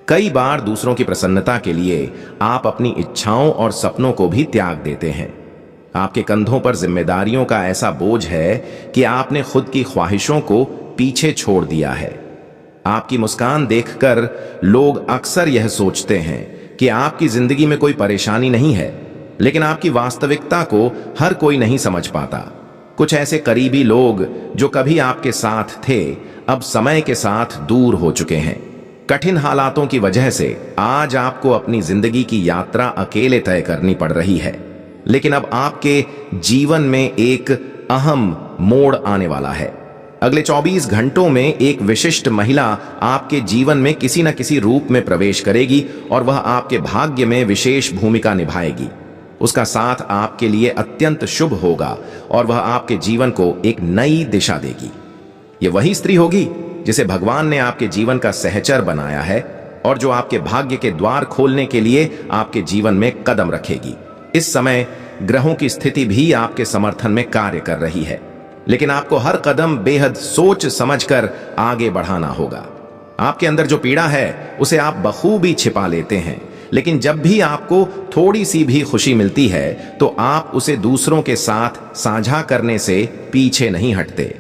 कई बार दूसरों की प्रसन्नता के लिए आप अपनी इच्छाओं और सपनों को भी त्याग देते हैं। आपके कंधों पर जिम्मेदारियों का ऐसा बोझ है कि आपने खुद की ख्वाहिशों को पीछे छोड़ दिया है। आपकी मुस्कान देखकर लोग अक्सर यह सोचते हैं कि आपकी जिंदगी में कोई परेशानी नहीं है, लेकिन आपकी वास्तविकता को हर कोई नहीं समझ पाता। कुछ ऐसे करीबी लोग जो कभी आपके साथ थे, अब समय के साथ दूर हो चुके हैं। कठिन हालातों की वजह से आज आपको अपनी जिंदगी की यात्रा अकेले तय करनी पड़ रही है, लेकिन अब आपके जीवन में एक अहम मोड़ आने वाला है। अगले 24 घंटों में एक विशिष्ट महिला आपके जीवन में किसी न किसी रूप में प्रवेश करेगी और वह आपके भाग्य में विशेष भूमिका निभाएगी। उसका साथ आपके लिए अत्यंत शुभ होगा और वह आपके जीवन को एक नई दिशा देगी। यह वही स्त्री होगी जिसे भगवान ने आपके जीवन का सहचर बनाया है और जो आपके भाग्य के द्वार खोलने के लिए आपके जीवन में कदम रखेगी। इस समय ग्रहों की स्थिति भी आपके समर्थन में कार्य कर रही है, लेकिन आपको हर कदम बेहद सोच समझकर आगे बढ़ाना होगा। आपके अंदर जो पीड़ा है उसे आप बखूबी छिपा लेते हैं, लेकिन जब भी आपको थोड़ी सी भी खुशी मिलती है तो आप उसे दूसरों के साथ साझा करने से पीछे नहीं हटते।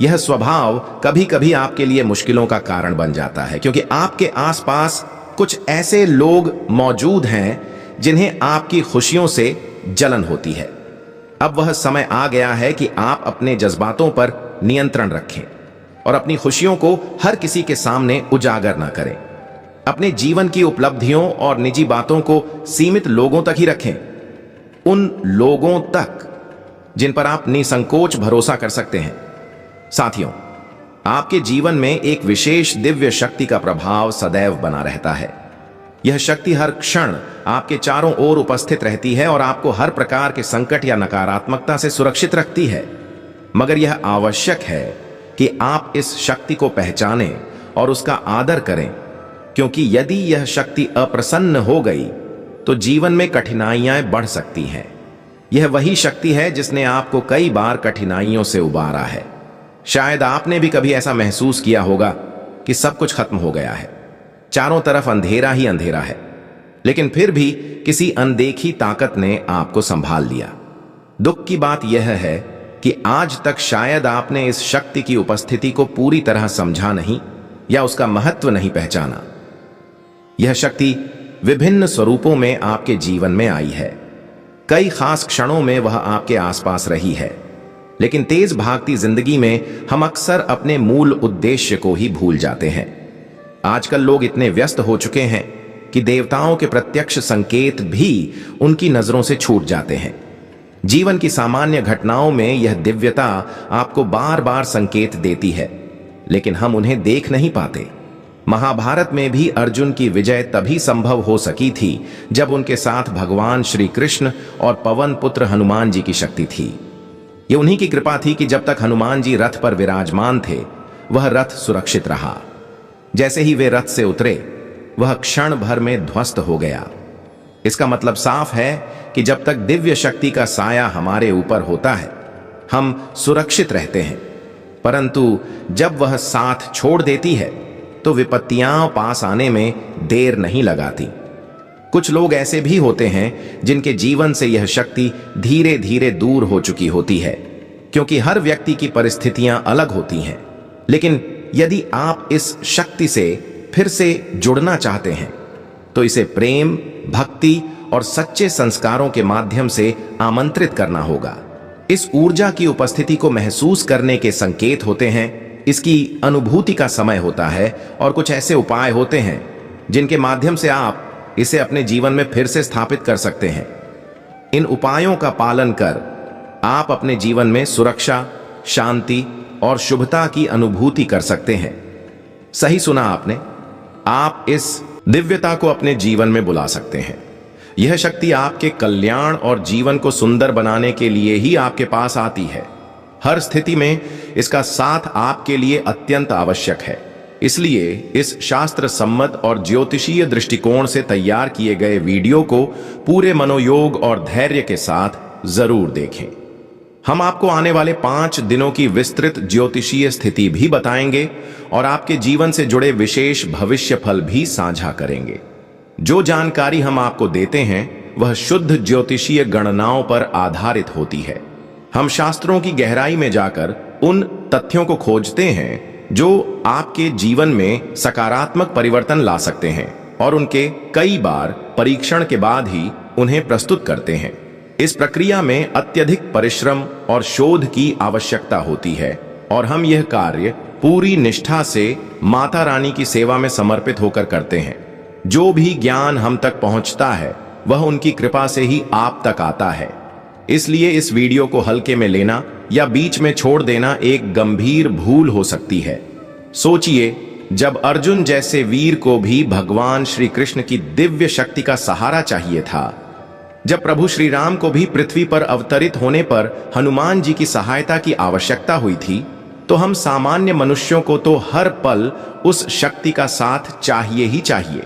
यह स्वभाव कभी कभी आपके लिए मुश्किलों का कारण बन जाता है, क्योंकि आपके आसपास कुछ ऐसे लोग मौजूद हैं जिन्हें आपकी खुशियों से जलन होती है। अब वह समय आ गया है कि आप अपने जज्बातों पर नियंत्रण रखें और अपनी खुशियों को हर किसी के सामने उजागर न करें। अपने जीवन की उपलब्धियों और निजी बातों को सीमित लोगों तक ही रखें, उन लोगों तक जिन पर आप निसंकोच भरोसा कर सकते हैं। साथियों, आपके जीवन में एक विशेष दिव्य शक्ति का प्रभाव सदैव बना रहता है। यह शक्ति हर क्षण आपके चारों ओर उपस्थित रहती है और आपको हर प्रकार के संकट या नकारात्मकता से सुरक्षित रखती है। मगर यह आवश्यक है कि आप इस शक्ति को पहचानें और उसका आदर करें, क्योंकि यदि यह शक्ति अप्रसन्न हो गई तो जीवन में कठिनाइयां बढ़ सकती हैं। यह वही शक्ति है जिसने आपको कई बार कठिनाइयों से उबारा है। शायद आपने भी कभी ऐसा महसूस किया होगा कि सब कुछ खत्म हो गया है, चारों तरफ अंधेरा ही अंधेरा है, लेकिन फिर भी किसी अनदेखी ताकत ने आपको संभाल लिया। दुख की बात यह है कि आज तक शायद आपने इस शक्ति की उपस्थिति को पूरी तरह समझा नहीं या उसका महत्व नहीं पहचाना। यह शक्ति विभिन्न स्वरूपों में आपके जीवन में आई है। कई खास क्षणों में वह आपके आसपास रही है, लेकिन तेज भागती जिंदगी में हम अक्सर अपने मूल उद्देश्य को ही भूल जाते हैं। आजकल लोग इतने व्यस्त हो चुके हैं कि देवताओं के प्रत्यक्ष संकेत भी उनकी नजरों से छूट जाते हैं। जीवन की सामान्य घटनाओं में यह दिव्यता आपको बार बार संकेत देती है, लेकिन हम उन्हें देख नहीं पाते। महाभारत में भी अर्जुन की विजय तभी संभव हो सकी थी जब उनके साथ भगवान श्री कृष्ण और पवन पुत्र हनुमान जी की शक्ति थी। यह उन्हीं की कृपा थी कि जब तक हनुमान जी रथ पर विराजमान थे वह रथ सुरक्षित रहा। जैसे ही वे रथ से उतरे वह क्षण भर में ध्वस्त हो गया। इसका मतलब साफ है कि जब तक दिव्य शक्ति का साया हमारे ऊपर होता है हम सुरक्षित रहते हैं, परंतु जब वह साथ छोड़ देती है तो विपत्तियां पास आने में देर नहीं लगाती। कुछ लोग ऐसे भी होते हैं जिनके जीवन से यह शक्ति धीरे धीरे दूर हो चुकी होती है, क्योंकि हर व्यक्ति की परिस्थितियां अलग होती हैं। लेकिन यदि आप इस शक्ति से फिर से जुड़ना चाहते हैं तो इसे प्रेम, भक्ति और सच्चे संस्कारों के माध्यम से आमंत्रित करना होगा। इस ऊर्जा की उपस्थिति को महसूस करने के संकेत होते हैं, इसकी अनुभूति का समय होता है और कुछ ऐसे उपाय होते हैं जिनके माध्यम से आप इसे अपने जीवन में फिर से स्थापित कर सकते हैं। इन उपायों का पालन कर आप अपने जीवन में सुरक्षा, शांति और शुभता की अनुभूति कर सकते हैं। सही सुना आपने, आप इस दिव्यता को अपने जीवन में बुला सकते हैं। यह शक्ति आपके कल्याण और जीवन को सुंदर बनाने के लिए ही आपके पास आती है। हर स्थिति में इसका साथ आपके लिए अत्यंत आवश्यक है। इसलिए इस शास्त्र सम्मत और ज्योतिषीय दृष्टिकोण से तैयार किए गए वीडियो को पूरे मनोयोग और धैर्य के साथ जरूर देखें। हम आपको आने वाले 5 दिनों की विस्तृत ज्योतिषीय स्थिति भी बताएंगे और आपके जीवन से जुड़े विशेष भविष्य फल भी साझा करेंगे। जो जानकारी हम आपको देते हैं वह शुद्ध ज्योतिषीय गणनाओं पर आधारित होती है। हम शास्त्रों की गहराई में जाकर उन तथ्यों को खोजते हैं जो आपके जीवन में सकारात्मक परिवर्तन ला सकते हैं और उनके कई बार परीक्षण के बाद ही उन्हें प्रस्तुत करते हैं। इस प्रक्रिया में अत्यधिक परिश्रम और शोध की आवश्यकता होती है और हम यह कार्य पूरी निष्ठा से माता रानी की सेवा में समर्पित होकर करते हैं। जो भी ज्ञान हम तक पहुंचता है वह उनकी कृपा से ही आप तक आता है। इसलिए इस वीडियो को हल्के में लेना या बीच में छोड़ देना एक गंभीर भूल हो सकती है। सोचिए, जब अर्जुन जैसे वीर को भी भगवान श्री कृष्ण की दिव्य शक्ति का सहारा चाहिए था, जब प्रभु श्री राम को भी पृथ्वी पर अवतरित होने पर हनुमान जी की सहायता की आवश्यकता हुई थी, तो हम सामान्य मनुष्यों को तो हर पल उस शक्ति का साथ चाहिए ही चाहिए।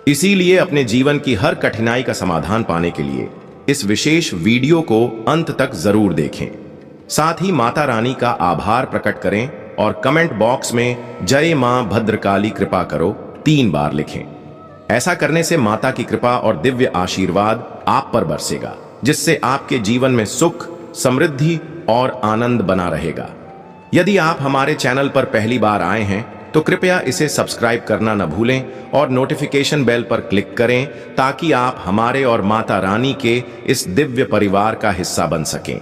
इसीलिए अपने जीवन की हर कठिनाई का समाधान पाने के लिए इस विशेष वीडियो को अंत तक जरूर देखें। साथ ही माता रानी का आभार प्रकट करें और कमेंट बॉक्स में जय मां भद्रकाली कृपा करो 3 बार लिखें। ऐसा करने से माता की कृपा और दिव्य आशीर्वाद आप पर बरसेगा, जिससे आपके जीवन में सुख, समृद्धि और आनंद बना रहेगा। यदि आप हमारे चैनल पर पहली बार आए हैं तो कृपया इसे सब्सक्राइब करना न भूलें और नोटिफिकेशन बेल पर क्लिक करें ताकि आप हमारे और माता रानी के इस दिव्य परिवार का हिस्सा बन सकें।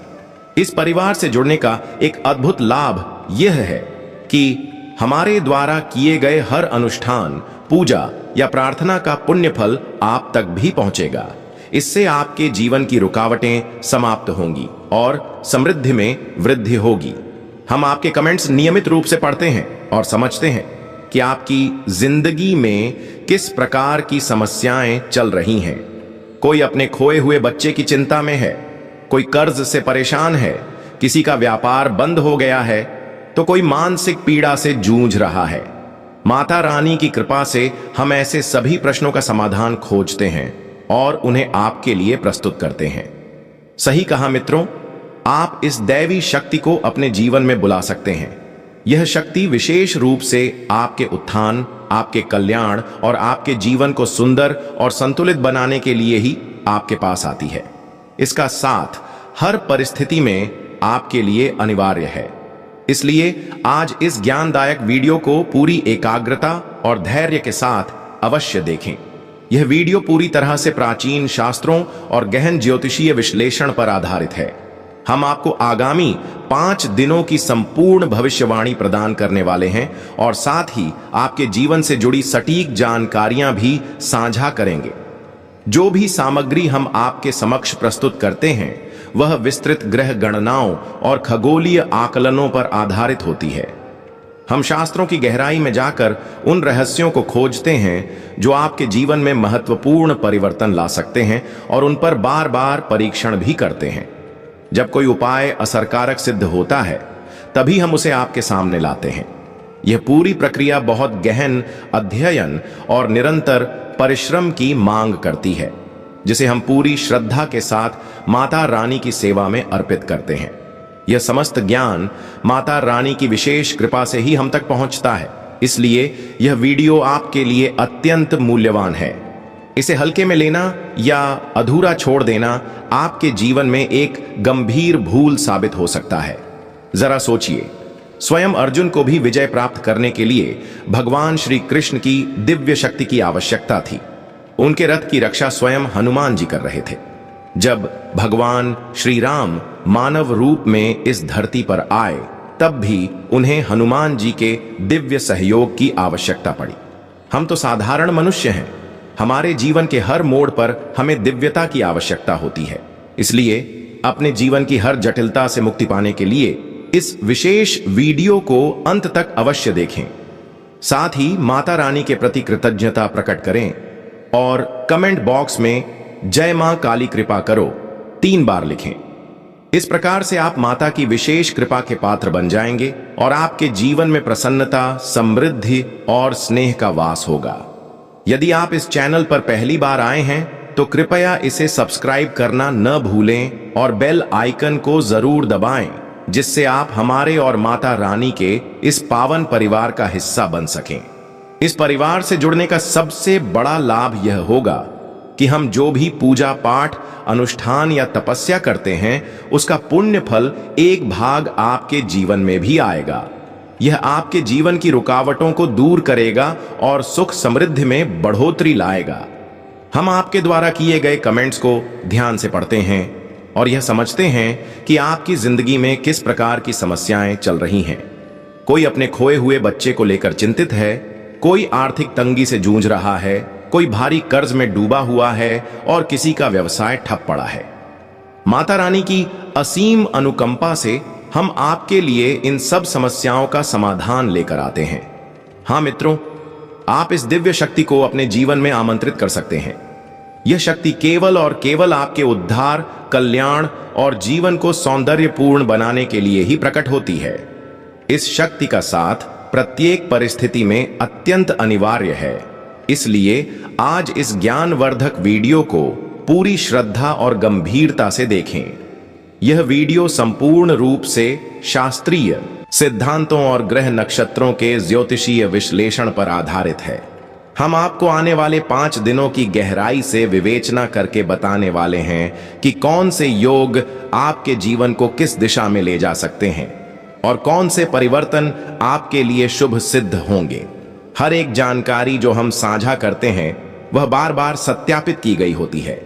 इस परिवार से जुड़ने का एक अद्भुत लाभ यह है कि हमारे द्वारा किए गए हर अनुष्ठान, पूजा या प्रार्थना का पुण्य फल आप तक भी पहुंचेगा। इससे आपके जीवन की रुकावटें समाप्त होंगी और समृद्धि में वृद्धि होगी। हम आपके कमेंट्स नियमित रूप से पढ़ते हैं और समझते हैं कि आपकी जिंदगी में किस प्रकार की समस्याएं चल रही हैं। कोई अपने खोए हुए बच्चे की चिंता में है, कोई कर्ज से परेशान है, किसी का व्यापार बंद हो गया है, तो कोई मानसिक पीड़ा से जूझ रहा है। माता रानी की कृपा से हम ऐसे सभी प्रश्नों का समाधान खोजते हैं और उन्हें आपके लिए प्रस्तुत करते हैं। सही कहा मित्रों, आप इस दैवी शक्ति को अपने जीवन में बुला सकते हैं। यह शक्ति विशेष रूप से आपके उत्थान, आपके कल्याण और आपके जीवन को सुंदर और संतुलित बनाने के लिए ही आपके पास आती है। इसका साथ हर परिस्थिति में आपके लिए अनिवार्य है। इसलिए आज इस ज्ञानदायक वीडियो को पूरी एकाग्रता और धैर्य के साथ अवश्य देखें। यह वीडियो पूरी तरह से प्राचीन शास्त्रों और गहन ज्योतिषीय विश्लेषण पर आधारित है। हम आपको आगामी 5 दिनों की संपूर्ण भविष्यवाणी प्रदान करने वाले हैं और साथ ही आपके जीवन से जुड़ी सटीक जानकारियां भी साझा करेंगे। जो भी सामग्री हम आपके समक्ष प्रस्तुत करते हैं वह विस्तृत ग्रह गणनाओं और खगोलीय आकलनों पर आधारित होती है। हम शास्त्रों की गहराई में जाकर उन रहस्यों को खोजते हैं जो आपके जीवन में महत्वपूर्ण परिवर्तन ला सकते हैं और उन पर बार बार परीक्षण भी करते हैं। जब कोई उपाय असरकारक सिद्ध होता है तभी हम उसे आपके सामने लाते हैं। यह पूरी प्रक्रिया बहुत गहन अध्ययन और निरंतर परिश्रम की मांग करती है, जिसे हम पूरी श्रद्धा के साथ माता रानी की सेवा में अर्पित करते हैं। यह समस्त ज्ञान माता रानी की विशेष कृपा से ही हम तक पहुंचता है। इसलिए यह वीडियो आपके लिए अत्यंत मूल्यवान है। इसे हल्के में लेना या अधूरा छोड़ देना आपके जीवन में एक गंभीर भूल साबित हो सकता है। जरा सोचिए, स्वयं अर्जुन को भी विजय प्राप्त करने के लिए भगवान श्री कृष्ण की दिव्य शक्ति की आवश्यकता थी। उनके रथ की रक्षा स्वयं हनुमान जी कर रहे थे। जब भगवान श्री राम मानव रूप में इस धरती पर आए तब भी उन्हें हनुमान जी के दिव्य सहयोग की आवश्यकता पड़ी। हम तो साधारण मनुष्य हैं। हमारे जीवन के हर मोड़ पर हमें दिव्यता की आवश्यकता होती है। इसलिए अपने जीवन की हर जटिलता से मुक्ति पाने के लिए इस विशेष वीडियो को अंत तक अवश्य देखें। साथ ही माता रानी के प्रति कृतज्ञता प्रकट करें और कमेंट बॉक्स में जय मां काली कृपा करो 3 बार लिखें। इस प्रकार से आप माता की विशेष कृपा के पात्र बन जाएंगे और आपके जीवन में प्रसन्नता, समृद्धि और स्नेह का वास होगा। यदि आप इस चैनल पर पहली बार आए हैं तो कृपया इसे सब्सक्राइब करना न भूलें और बेल आइकन को जरूर दबाएं, जिससे आप हमारे और माता रानी के इस पावन परिवार का हिस्सा बन सकें। इस परिवार से जुड़ने का सबसे बड़ा लाभ यह होगा कि हम जो भी पूजा पाठ, अनुष्ठान या तपस्या करते हैं उसका पुण्य फल एक भाग आपके जीवन में भी आएगा। यह आपके जीवन की रुकावटों को दूर करेगा और सुख समृद्धि में बढ़ोतरी लाएगा। हम आपके द्वारा किए गए कमेंट्स को ध्यान से पढ़ते हैं और यह समझते हैं कि आपकी जिंदगी में किस प्रकार की समस्याएं चल रही हैं। कोई अपने खोए हुए बच्चे को लेकर चिंतित है, कोई आर्थिक तंगी से जूझ रहा है, कोई भारी कर्ज में डूबा हुआ है और किसी का व्यवसाय ठप पड़ा है। माता रानी की असीम अनुकंपा से हम आपके लिए इन सब समस्याओं का समाधान लेकर आते हैं। हाँ मित्रों, आप इस दिव्य शक्ति को अपने जीवन में आमंत्रित कर सकते हैं। यह शक्ति केवल और केवल आपके उद्धार, कल्याण और जीवन को सौंदर्यपूर्ण बनाने के लिए ही प्रकट होती है। इस शक्ति का साथ प्रत्येक परिस्थिति में अत्यंत अनिवार्य है। इसलिए आज इस ज्ञानवर्धक वीडियो को पूरी श्रद्धा और गंभीरता से देखें। यह वीडियो संपूर्ण रूप से शास्त्रीय सिद्धांतों और ग्रह नक्षत्रों के ज्योतिषीय विश्लेषण पर आधारित है। हम आपको आने वाले 5 दिनों की गहराई से विवेचना करके बताने वाले हैं कि कौन से योग आपके जीवन को किस दिशा में ले जा सकते हैं और कौन से परिवर्तन आपके लिए शुभ सिद्ध होंगे। हर एक जानकारी जो हम साझा करते हैं वह बार बार सत्यापित की गई होती है।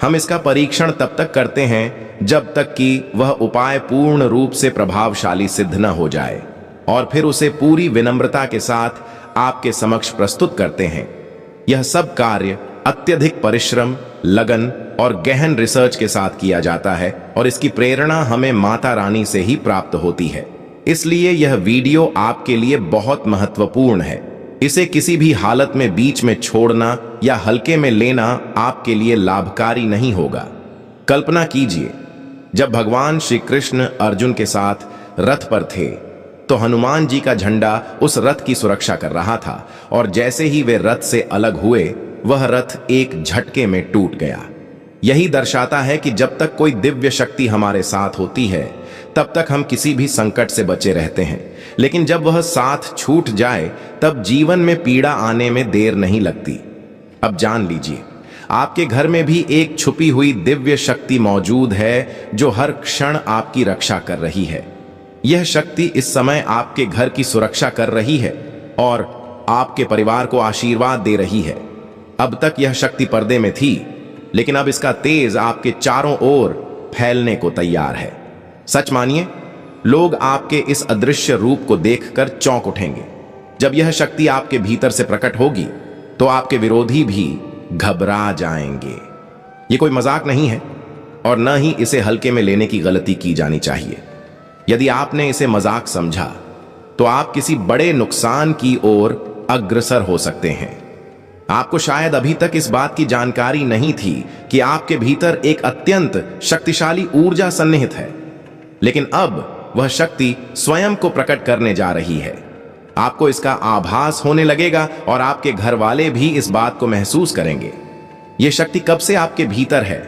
हम इसका परीक्षण तब तक करते हैं जब तक कि वह उपाय पूर्ण रूप से प्रभावशाली सिद्ध न हो जाए और फिर उसे पूरी विनम्रता के साथ आपके समक्ष प्रस्तुत करते हैं। यह सब कार्य अत्यधिक परिश्रम, लगन और गहन रिसर्च के साथ किया जाता है और इसकी प्रेरणा हमें माता रानी से ही प्राप्त होती है। इसलिए यह वीडियो आपके लिए बहुत महत्वपूर्ण है। इसे किसी भी हालत में बीच में छोड़ना या हल्के में लेना आपके लिए लाभकारी नहीं होगा। कल्पना कीजिए, जब भगवान श्री कृष्ण अर्जुन के साथ रथ पर थे तो हनुमान जी का झंडा उस रथ की सुरक्षा कर रहा था और जैसे ही वे रथ से अलग हुए वह रथ एक झटके में टूट गया। यही दर्शाता है कि जब तक कोई दिव्य शक्ति हमारे साथ होती है तब तक हम किसी भी संकट से बचे रहते हैं, लेकिन जब वह साथ छूट जाए तब जीवन में पीड़ा आने में देर नहीं लगती। अब जान लीजिए, आपके घर में भी एक छुपी हुई दिव्य शक्ति मौजूद है जो हर क्षण आपकी रक्षा कर रही है। यह शक्ति इस समय आपके घर की सुरक्षा कर रही है और आपके परिवार को आशीर्वाद दे रही है। अब तक यह शक्ति पर्दे में थी, लेकिन अब इसका तेज आपके चारों ओर फैलने को तैयार है। सच मानिए, लोग आपके इस अदृश्य रूप को देखकर चौंक उठेंगे। जब यह शक्ति आपके भीतर से प्रकट होगी तो आपके विरोधी भी घबरा जाएंगे। ये कोई मजाक नहीं है और न ही इसे हल्के में लेने की गलती की जानी चाहिए। यदि आपने इसे मजाक समझा तो आप किसी बड़े नुकसान की ओर अग्रसर हो सकते हैं। आपको शायद अभी तक इस बात की जानकारी नहीं थी कि आपके भीतर एक अत्यंत शक्तिशाली ऊर्जा सन्निहित है, लेकिन अब वह शक्ति स्वयं को प्रकट करने जा रही है। आपको इसका आभास होने लगेगा और आपके घर वाले भी इस बात को महसूस करेंगे। यह शक्ति कब से आपके भीतर है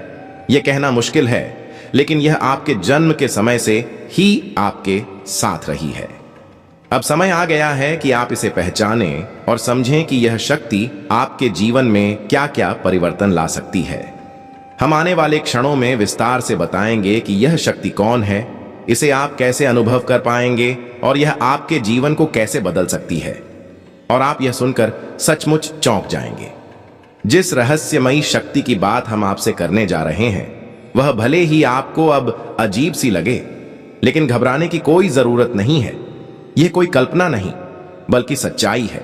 यह कहना मुश्किल है, लेकिन यह आपके जन्म के समय से ही आपके साथ रही है। अब समय आ गया है कि आप इसे पहचानें और समझें कि यह शक्ति आपके जीवन में क्या क्या परिवर्तन ला सकती है। हम आने वाले क्षणों में विस्तार से बताएंगे कि यह शक्ति कौन है, इसे आप कैसे अनुभव कर पाएंगे और यह आपके जीवन को कैसे बदल सकती है। और आप यह सुनकर सचमुच चौंक जाएंगे। जिस रहस्यमयी शक्ति की बात हम आपसे करने जा रहे हैं वह भले ही आपको अब अजीब सी लगे, लेकिन घबराने की कोई जरूरत नहीं है। यह कोई कल्पना नहीं बल्कि सच्चाई है।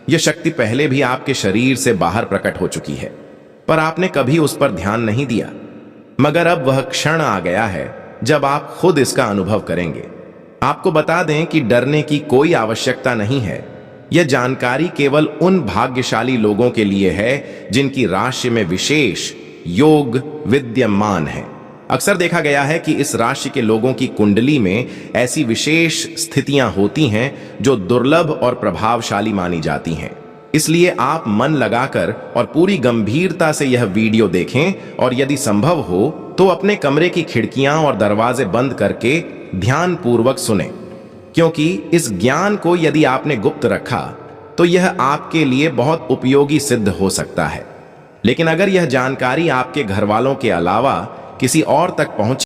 यह शक्ति पहले भी आपके शरीर से बाहर प्रकट हो चुकी है, पर आपने कभी उस पर ध्यान नहीं दिया। मगर अब वह क्षण आ गया है जब आप खुद इसका अनुभव करेंगे। आपको बता दें कि डरने की कोई आवश्यकता नहीं है। यह जानकारी केवल उन भाग्यशाली लोगों के लिए है जिनकी राशि में विशेष योग विद्यमान है। अक्सर देखा गया है कि इस राशि के लोगों की कुंडली में ऐसी विशेष स्थितियां होती हैं जो दुर्लभ और प्रभावशाली मानी जाती हैं। इसलिए आप मन लगाकर और पूरी गंभीरता से यह वीडियो देखें और यदि संभव हो तो अपने कमरे की खिड़कियां और दरवाजे बंद करके ध्यान पूर्वक सुनें, क्योंकि इस ज्ञान को यदि आपने गुप्त रखा तो यह आपके लिए बहुत उपयोगी सिद्ध हो सकता है। लेकिन अगर यह जानकारी आपके घर वालों के अलावा किसी और तक पहुंच